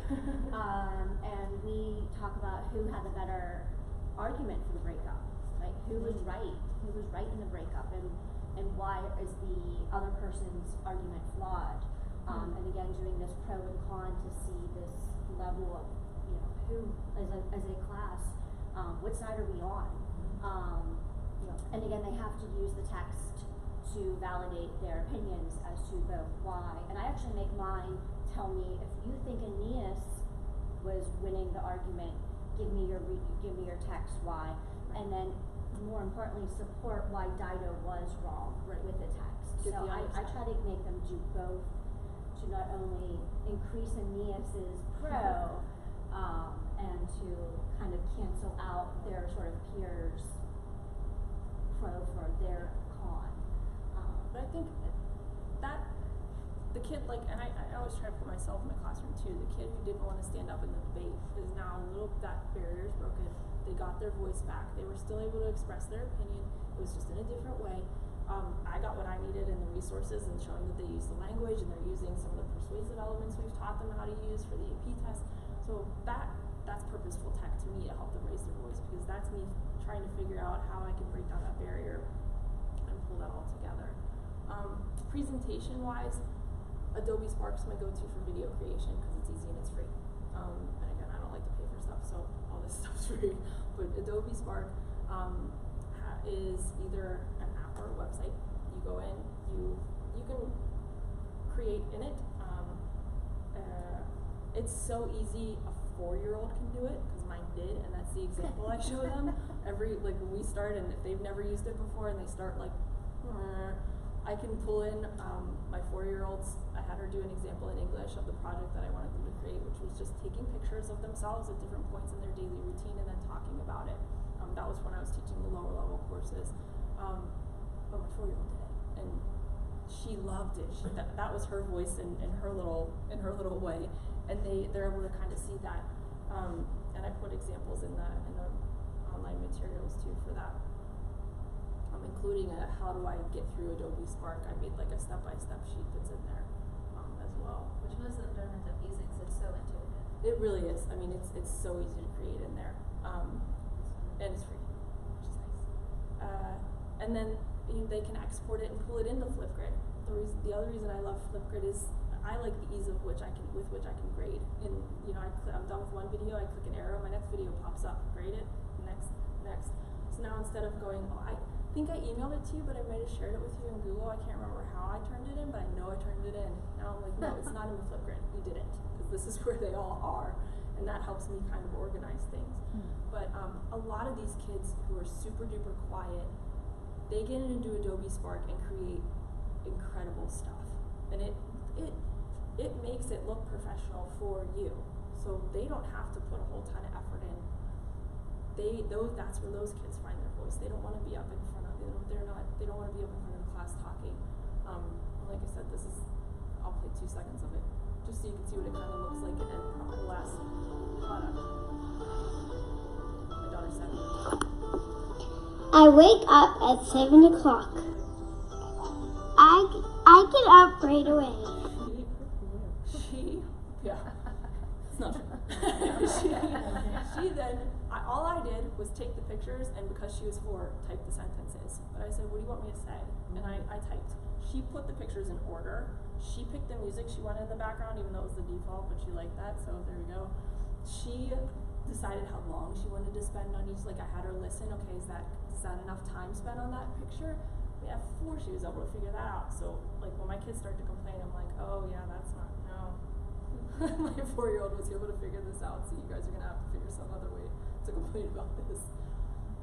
And we talk about who had the better argument for the breakup, like who was right in the breakup, and why is the other person's argument flawed. And again, doing this pro and con to see this level of, who as a class, what side are we on? And again, they have to use the text to validate their opinions as to the why. And I actually make mine tell me, if you think Aeneas was winning the argument, give me your text why, and then more importantly, support why Dido was wrong with the text. So I try to make them do both to not only increase Aeneas's pro, and to kind of cancel out their sort of peers' pro for their con. But I think that the kid, and I always try to put myself in the classroom too, the kid who didn't want to stand up in the debate is now that barrier is broken. They got their voice back. They were still able to express their opinion. It was just in a different way. I got what I needed in the resources and showing that they use the language and they're using some of the persuasive elements we've taught them how to use for the AP test. So that's purposeful tech to me to help them raise their voice, because that's me trying to figure out how I can break down that barrier and pull that all together. Presentation wise, Adobe Spark's my go-to for video creation because it's easy and it's free. And again, I don't like to pay for stuff, so all this stuff's free. But Adobe Spark is either an app or a website. You go in, you can create in it. It's so easy, a 4-year-old can do it, because mine did, and that's the example I show them. When we start, and if they've never used it before and they start like, I can pull in my 4-year-olds. I had her do an example in English of the project that I wanted them to create, which was just taking pictures of themselves at different points in their daily routine and then talking about it. That was when I was teaching the lower level courses. But my 4-year-old did it, and she loved it. That was her voice in her little way, and they're able to kind of see that. And I put examples in the online materials too for that. Including how do I get through Adobe Spark. I made like a step-by-step sheet that's in there as well. Which most of them don't end up using, so it's so intuitive. It really is. I mean, it's so easy to create in there, and it's free, which is nice. And then they can export it and pull it into Flipgrid. The other reason I love Flipgrid is I like the ease with which I can grade. And I'm done with one video, I click an arrow, my next video pops up, grade it, next. So now instead of going, I think I emailed it to you, but I might have shared it with you in Google. I can't remember how I turned it in, but I know I turned it in. Now I'm like, no, it's not in the Flipgrid. We didn't, because this is where they all are, and that helps me kind of organize things. But a lot of these kids who are super duper quiet, they get into Adobe Spark and create incredible stuff, and it makes it look professional for you. So they don't have to put a whole ton of effort in. That's where those kids find their voice. They don't want to be up in front of they don't want to be up in front of the class talking. Like I said, I'll play 2 seconds of it just so you can see what it kind of looks like in the last product. My daughter said, I wake up at 7 o'clock. I get up right away. It's not true. she then, all I did was take the pictures, and because she was 4, type the sentences. But I said, what do you want me to say? And I typed. She put the pictures in order. She picked the music she wanted in the background, even though it was the default, but she liked that, so there we go. She decided how long she wanted to spend on each. Like, I had her listen, okay, is that enough time spent on that picture? At 4, she was able to figure that out. So, like, when my kids start to complain, I'm like, oh yeah, that's not, no. My 4-year-old was able to figure this out, so you guys are gonna have to figure some other way to complain about this.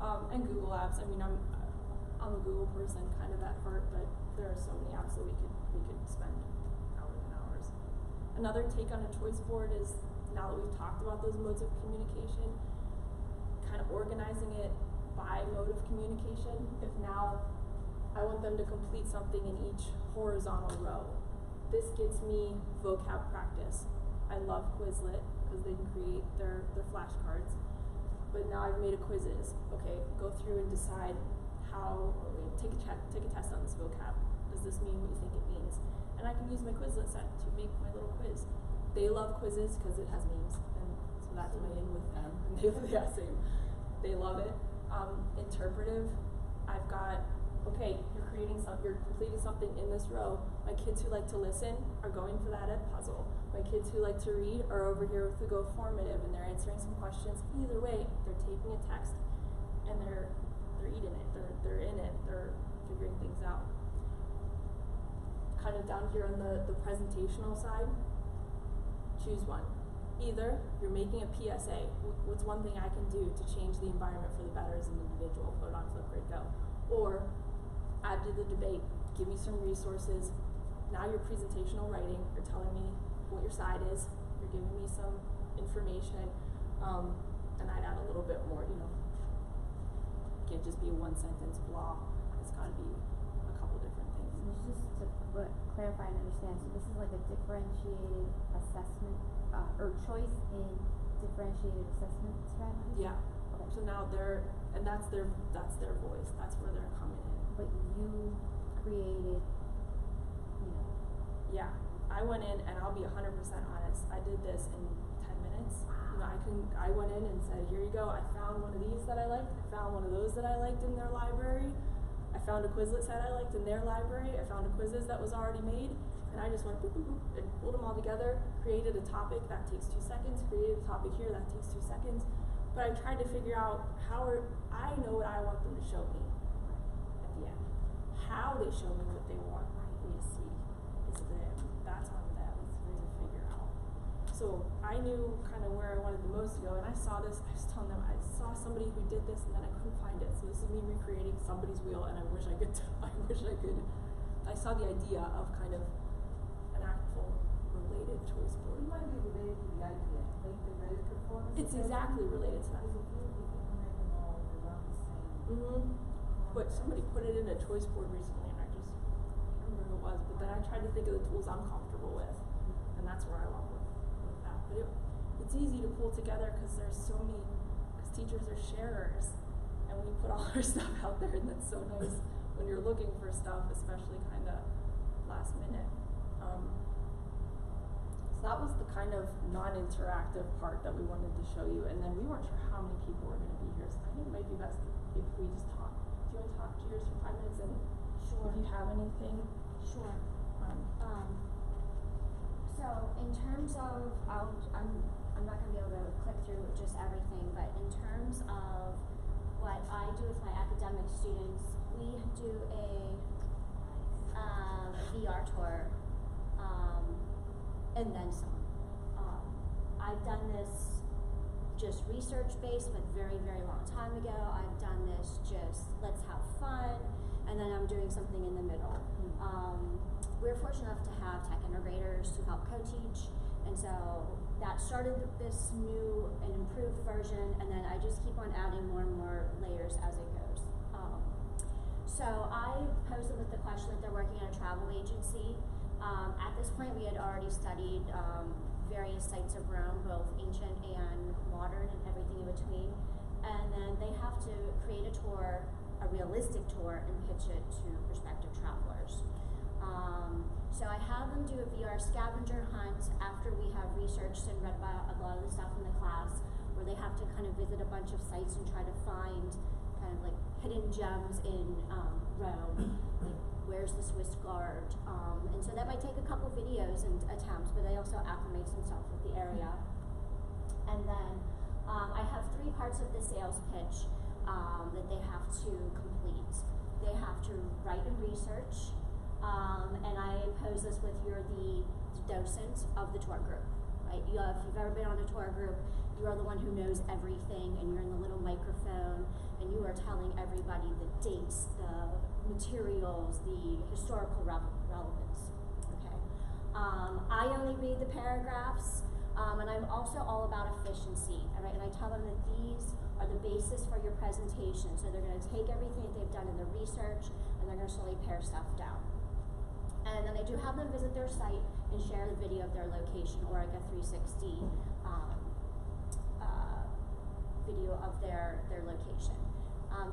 And Google apps. I mean, I'm a Google person, kind of at heart, but there are so many apps that we could spend hours and hours. Another take on a choice board is, now that we've talked about those modes of communication, kind of organizing it by mode of communication. If now I want them to complete something in each horizontal row, this gives me vocab practice. I love Quizlet because they can create their flashcards. But now I've made a quizzes. Okay, go through and decide take a test on this vocab. Does this mean what you think it means? And I can use my Quizlet set to make my little quiz. They love quizzes because it has memes, and so that's my in with them. They love it. Interpretive, I've got, okay, you're completing something in this row. My kids who like to listen are going for that puzzle. My kids who like to read are over here with the go formative, and they're answering some questions. Either way, they're taking a text and they're eating it. They're in it. They're figuring things out. Kind of down here on the presentational side, choose one. Either you're making a PSA. What's one thing I can do to change the environment for the better as an individual? Put it on Flipgrid, go. Or add to the debate. Give me some resources. Now you're presentational writing. You're telling me what your side is. You're giving me some information. And I'd add a little bit more, It can't just be a 1-sentence blah. It's got to be a couple different things. Just to clarify and understand, so this is like a differentiated assessment or choice in differentiated assessment strategies? Yeah. Okay. So now that's their voice. That's where they're coming in. But you created, you know. Yeah, I went in, and I'll be 100% honest, I did this in 10 minutes. You know, I went in and said, here you go, I found one of these that I liked, I found one of those that I liked in their library, I found a Quizlet set I liked in their library, I found a Quizzes that was already made, and I just went boop, boop, boop, and pulled them all together, created a topic, that takes 2 seconds, created a topic here, that takes 2 seconds. But I tried to figure out I know what I want them to show me at the end. How they show me what they want me to see is them. That's on them to figure out. So I knew kind of where I wanted the most to go, and I saw this, I was telling them, I saw somebody who did this and then I couldn't find it. So this is me recreating somebody's wheel, and I saw the idea of kind of an actual related choice board. It might be related to the idea, like the related performance. It's exactly related to that. Because if you can make them all around the same. But somebody put it in a choice board recently, and I can't remember who it was, but then I tried to think of the tools I'm comfortable with, and that's where I went with that. But it's easy to pull together because there's so many, because teachers are sharers, and we put all our stuff out there, and that's so nice when you're looking for stuff, especially kind of last minute. So that was the kind of non-interactive part that we wanted to show you, and then we weren't sure how many people were going to be here, so I think it might be best if we just talk. Do you want to talk to yours for 5 minutes, and Sure. if you have anything? Sure. So in terms of, I'm not going to be able to click through just everything, but in terms of what I do with my academic students, we do a VR tour, and then some. I've done this just research-based, but very, very long time ago. I've done this just let's have fun, and then I'm doing something in the middle. We're fortunate enough to have tech integrators to help co-teach, and so that started this new and improved version, and then I just keep on adding more and more layers as it goes. So I posed them with the question that they're working at a travel agency. At this point, we had already studied various sites of Rome, both ancient and modern and everything in between, and then they have to create a tour, a realistic tour, and pitch it to prospective travelers. So I have them do a VR scavenger hunt after we have researched and read about a lot of the stuff in the class, where they have to kind of visit a bunch of sites and try to find kind of like hidden gems in Rome, like where's the Swiss Guard, and so that might take a couple videos and attempts, but they also acclimate themselves with the area. And then I have 3 parts of the sales pitch that they have to complete. They have to write and research, and I pose this with, you're the docent of the tour group, right? If you've ever been on a tour group, you are the one who knows everything, and you're in the little microphone, and you are telling everybody the dates, the materials, the historical relevance, okay? I only read the paragraphs, and I'm also all about efficiency, all right? And I tell them that these are the basis for your presentation, so they're gonna take everything that they've done in their research, and they're gonna slowly pare stuff down. And then I do have them visit their site and share the video of their location, or like a 360 video of their location.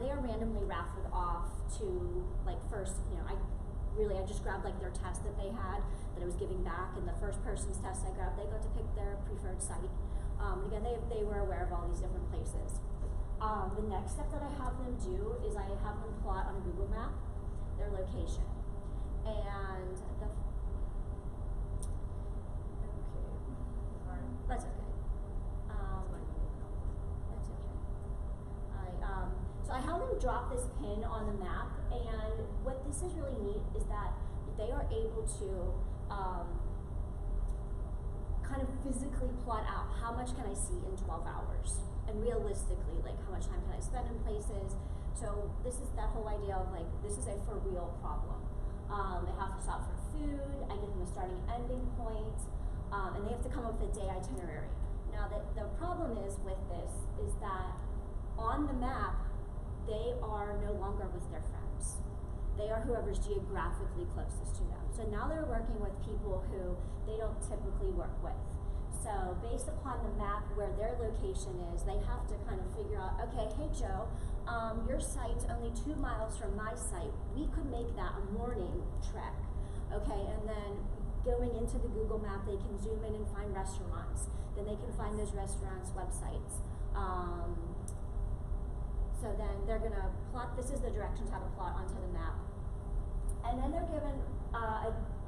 They are randomly raffled off to, like, first, I just grabbed like their test that they had that I was giving back, and the first person's test I grabbed, they got to pick their preferred site. Again, they were aware of all these different places. The next step that I have them do is I have them plot on a Google map their location. And that's okay. That's okay. So I have them drop this pin on the map, and what this is really neat is that they are able to kind of physically plot out how much can I see in 12 hours, and realistically, like, how much time can I spend in places. So this is that whole idea of, like, this is a for real problem. They have to stop for food, I give them a starting and ending point, and they have to come up with a day itinerary. Now, the problem is with this is that on the map, they are no longer with their friends. They are whoever's geographically closest to them. So now they're working with people who they don't typically work with. So based upon the map where their location is, they have to kind of figure out, okay, hey Joe, your site's only 2 miles from my site. We could make that a morning trek, okay? And then going into the Google map, they can zoom in and find restaurants. Then they can find those restaurants' websites. So then they're gonna plot, this is the directions how to plot onto the map. And then they're given,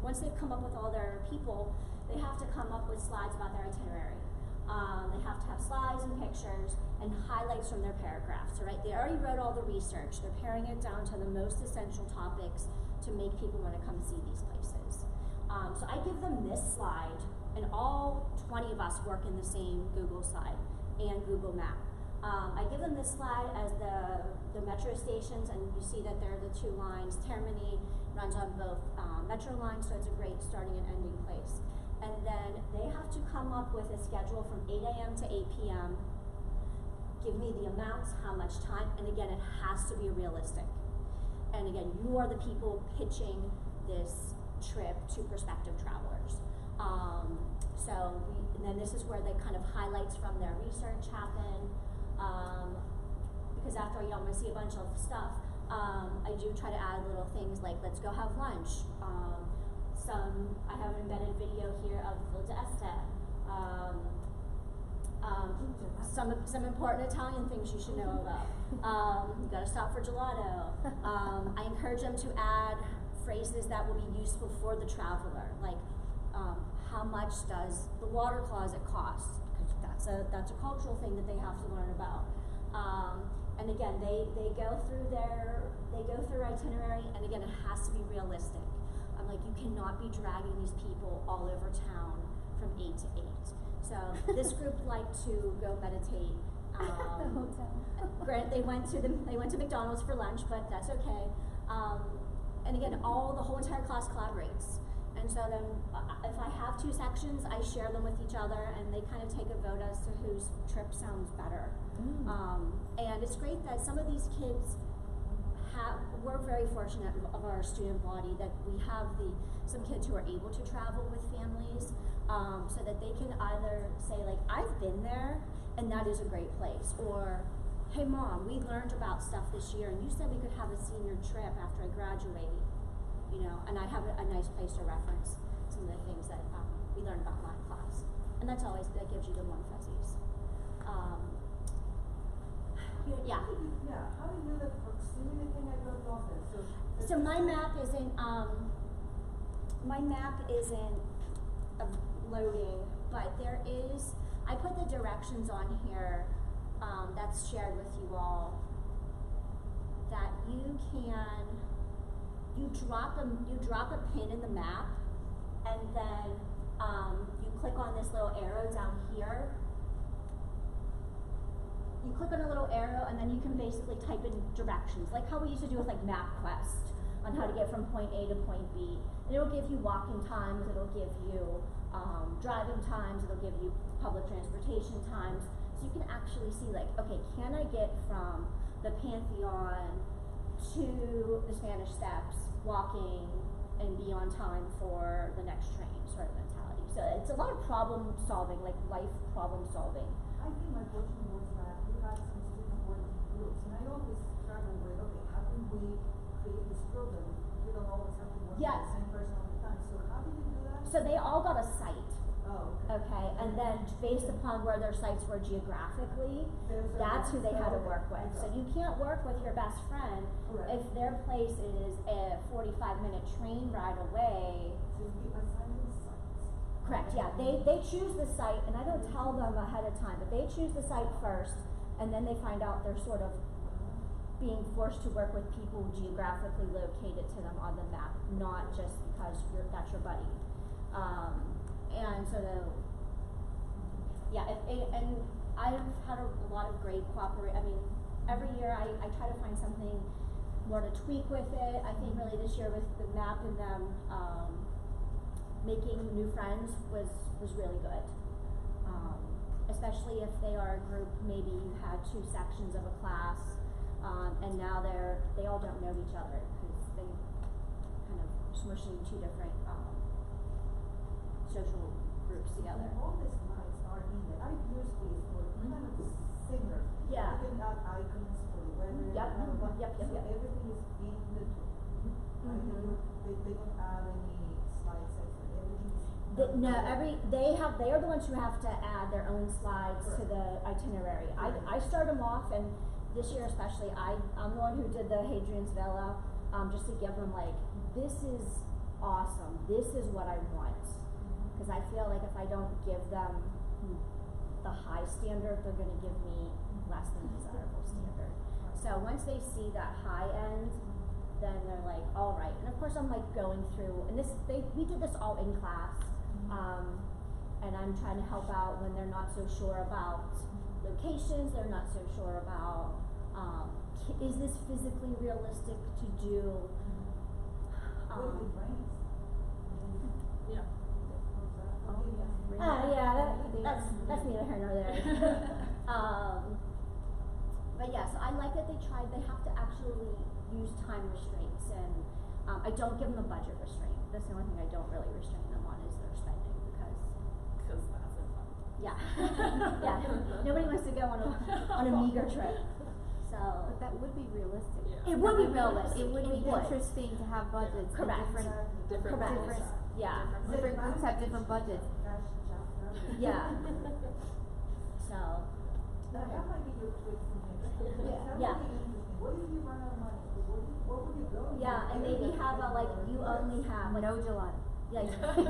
once they've come up with all their people, they have to come up with slides about their itinerary. They have to have slides and pictures and highlights from their paragraphs, right? They already wrote all the research. They're paring it down to the most essential topics to make people want to come see these places. So I give them this slide, and all 20 of us work in the same Google slide and Google map. I give them this slide as the metro stations, and you see that there are the 2 lines. Termini runs on both metro lines, so it's a great starting and ending place. And then they have to come up with a schedule from 8 a.m. to 8 p.m. Give me the amounts, how much time, and again, it has to be realistic. And again, you are the people pitching this trip to prospective travelers. And then this is where the kind of highlights from their research happen. Because after, I'm gonna see a bunch of stuff, I do try to add little things like, let's go have lunch. I have an embedded video here of Villa d'Este. Some important Italian things you should know about. You gotta stop for gelato. I encourage them to add phrases that will be useful for the traveler, like how much does the water closet cost? Because that's a cultural thing that they have to learn about. And again, they go through their itinerary, and again, it has to be realistic. I'm like, you cannot be dragging these people all over town from 8 to 8. So this group liked to go meditate. The hotel. Granted, they went to McDonald's for lunch, but that's okay. And again, the whole entire class collaborates. And so then, if I have 2 sections, I share them with each other, and they kind of take a vote as to whose trip sounds better. And it's great that some of these kids we're very fortunate of our student body that we have some kids who are able to travel with families, so that they can either say like, I've been there, and that is a great place, or, hey mom, we learned about stuff this year, and you said we could have a senior trip after I graduate. And I have a nice place to reference some of the things that we learned about in my class. And that gives you the warm fuzzies. Yeah. How do you do the proximity thing I got off it? So my map isn't loading, but I put the directions on here that's shared with you all, that you drop a pin in the map, and then you click on this little arrow down here. You click on a little arrow, and then you can basically type in directions, like how we used to do with like MapQuest on how to get from point A to point B. And it'll give you walking times, it'll give you driving times, it'll give you public transportation times. So you can actually see like, okay, can I get from the Pantheon to the Spanish Steps walking and be on time for the next train sort of mentality. So it's a lot of problem solving, like life problem solving. I think my question was that you had some student working groups, and I always struggle with, okay, how can we create this program? You don't always have to work with the same person all the time. So how did you do that? So they all got a site. Oh, okay. And then based upon where their sites were geographically, that's who they had to work with. So you can't work with your best friend if their place is a 45-minute train ride away. So you assign them sites. Correct, yeah. They choose the site, and I don't tell them ahead of time, but they choose the site first, and then they find out they're sort of being forced to work with people geographically located to them on the map, not just because that's your buddy. And so and I've had a lot of great cooperation. I mean, every year I try to find something more to tweak with it. I think really this year with the map and them making new friends was really good. Especially if they are a group, maybe you had 2 sections of a class, and now they all don't know each other because they kind of smush in 2 different social groups. groups together. And all the slides are in there. I've used this for kind of similar. Yeah. You can add icons for the weather. Yep. blah, blah, blah. Yep, yep, So yep. everything is in the tool. Right? Mhm. They don't add any slides extra. Everything is. No, they are the ones who have to add their own slides to the itinerary. I start them off, and this year especially, I'm the one who did the Hadrian's Villa, just to give them like, this is awesome, this is what I want. Because I feel like if I don't give them the high standard, they're gonna give me less than desirable standard. So once they see that high end, then they're like, all right. And of course I'm like going through, and we did this all in class, and I'm trying to help out when they're not so sure about locations, they're not so sure about, is this physically realistic to do? What if it rains? Yeah. That's neither here nor there. But yeah, so I like that they have to actually use time restraints, and I don't give them a budget restraint. That's the only thing I don't really restrain them on is their spending, because that's it. yeah, yeah, nobody wants to go on a meager trip. So But that would be realistic. Yeah. it would be realistic. It would be would. interesting to have budgets. and Correct. Different Correct. goals. Yeah. Different groups have different budgets. Yeah. So Now, that might be your trick for next year. That Yeah. would be interesting. What if you run out of money? What would you go? yeah, and maybe have a like you only have like No gelato. yeah. Oh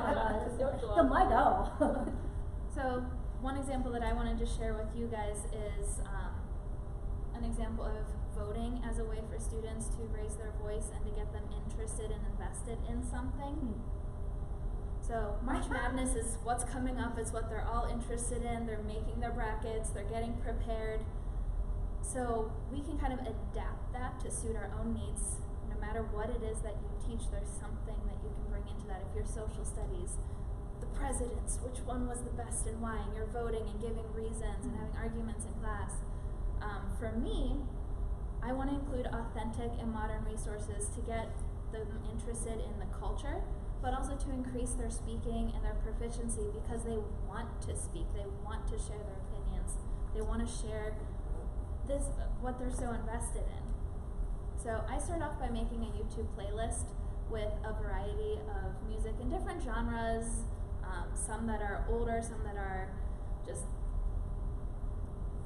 my god. The my go. So one example that I wanted to share with you guys is an example of voting as a way for students to raise their voice and to get them interested and invested in something. So March Madness is what's coming up, it's what they're all interested in, they're making their brackets, they're getting prepared. So we can kind of adapt that to suit our own needs. No matter what it is that you teach, there's something that you can bring into that. If you're social studies, the presidents, which one was the best and why, and you're voting and giving reasons and having arguments in class. For me, I want to include authentic and modern resources to get them interested in the culture, but also to increase their speaking and their proficiency, because they want to speak, they want to share their opinions, they want to share what they're so invested in. So I start off by making a YouTube playlist with a variety of music in different genres, some that are older, some that are just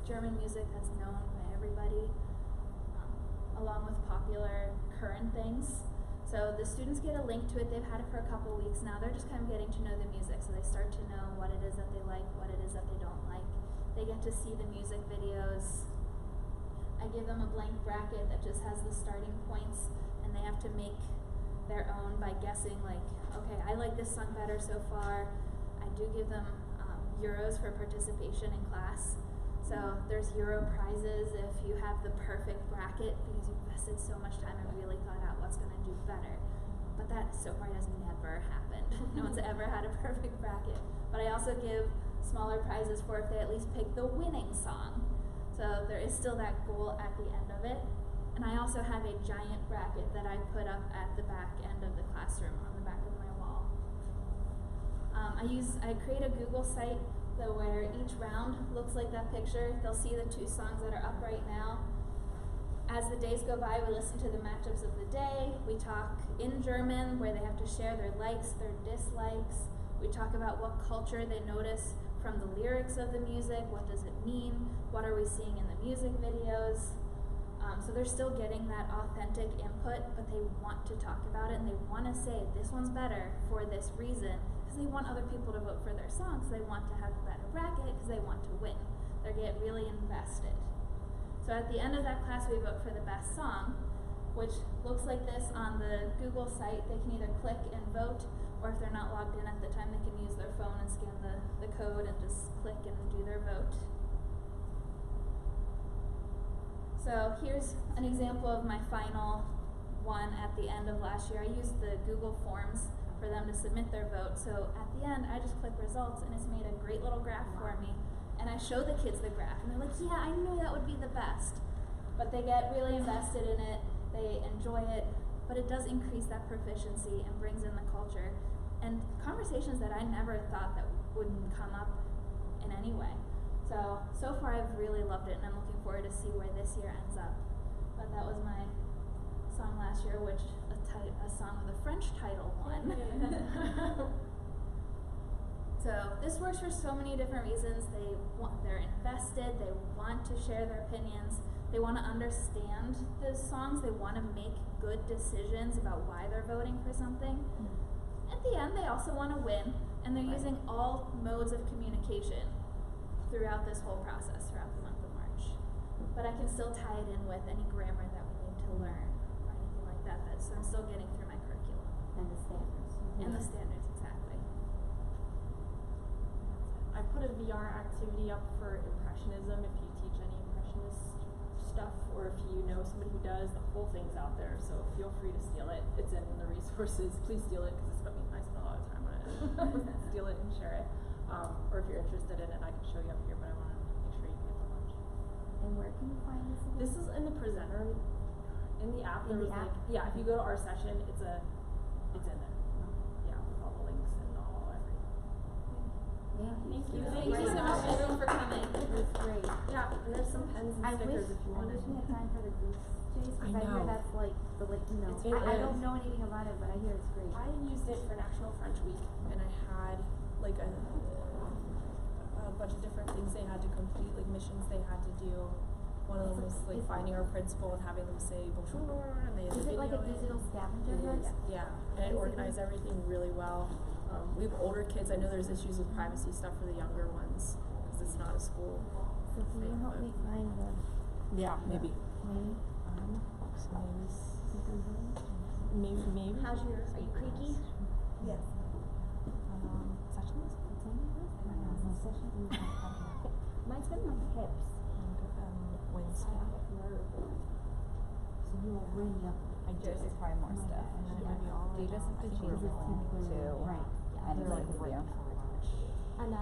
German music that's known by everybody, along with popular current things. So the students get a link to it. They've had it for a couple weeks now. They're just kind of getting to know the music, so they start to know what it is that they like, what it is that they don't like. They get to see the music videos. I give them a blank bracket that just has the starting points, and they have to make their own by guessing, like, okay, I like this song better so far. I do give them Euros for participation in class. So there's Euro prizes if you have the perfect bracket, because you've invested so much time and really thought out what's going to do better. But that so far has never happened. No one's ever had a perfect bracket. But I also give smaller prizes for if they at least pick the winning song. So there is still that goal at the end of it. And I also have a giant bracket that I put up at the back end of the classroom on the back of my wall. I create a Google site where each round looks like that picture. They'll see the 2 songs that are up right now. As the days go by, we listen to the matchups of the day. We talk in German, where they have to share their likes, their dislikes. We talk about what culture they notice from the lyrics of the music. What does it mean? What are we seeing in the music videos? So they're still getting that authentic input, but they want to talk about it, and they want to say, this one's better for this reason, because they want other people to vote for their songs. They want to have a better bracket because they want to win. They get really invested. So at the end of that class, we vote for the best song, which looks like this on the Google site. They can either click and vote, or if they're not logged in at the time, they can use their phone and scan the code and just click and do their vote. So here's an example of my final one at the end of last year. I used the Google Forms for them to submit their vote. So at the end, I just click results, and it's made a great little graph for me. And I show the kids the graph, and they're like, yeah, I knew that would be the best. But they get really invested in it, they enjoy it, but it does increase that proficiency and brings in the culture. and conversations that I never thought that would come up in any way. So far I've really loved it, and I'm looking forward to see where this year ends up. But that was my song last year, which a song with a French title won. So this works for so many different reasons. They're invested, they want to share their opinions, they want to understand the songs, they want to make good decisions about why they're voting for something. At the end, they also want to win, and they're using all modes of communication throughout this whole process, throughout the month of March. But I can still tie it in with any grammar that we need to learn or anything like that, so I'm still getting through my curriculum. And the standards. And the standards, exactly. I put a VR activity up for Impressionism if you teach any Impressionist stuff, or if you know somebody who does. The whole thing's out there, so feel free to steal it. It's in the resources. Please steal it, because I spent a lot of time on it. Steal it and share it. Or if you're interested in it, I can show you up here, but I want to make sure you get the lunch. And where can you find this again? This is in the presenter, in the app. In the There's app? yeah, if you go to our session, it's in there. Yeah, with all the links and all everything. Yeah. Thank you. Thank you so much, everyone, for coming. It was great. Yeah, and there's some pens and I stickers wish if you we wanted. had time for the goose chase, because I hear know. that's like the It I is. don't know anything about it, but I hear it's great. I used it for National French Week, and I had like a bunch of different things they had to complete, like missions they had to do. One of them was like finding our principal and having them say bonjour, and they had Is to it like a video digital scavenger hunt? Yeah, and it organized everything really well. We have older kids. I know there's issues with privacy stuff for the younger ones because it's not a school. So can you help me find the Yeah, maybe. name? Maybe. Are you creaky? Yes. Session list? Mine's been my hips. Wednesday. So you will bring up. Yours is probably more stuff. Yeah. You just have to choose one, two, Right. and They're like like review. And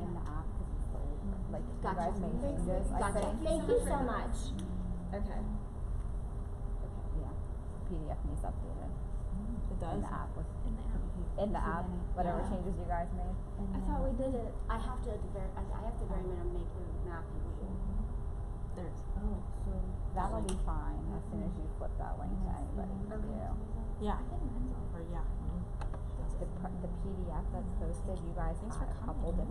In the app, 'cause it's the old, like, you Gotcha. guys made Thanks. changes, I Gotcha. think. Thank you so much. Okay. Yeah, PDF needs updated. It does? In the app with, In the app. in the app, whatever Yeah. changes you guys made. I thought we did it. I have to very minimum make the map in Google. There's. Oh, so. That'll be fine as soon as you flip that link to anybody to view. Yeah. I think mine's on. Or yeah. The PDF that's posted, you guys had a couple different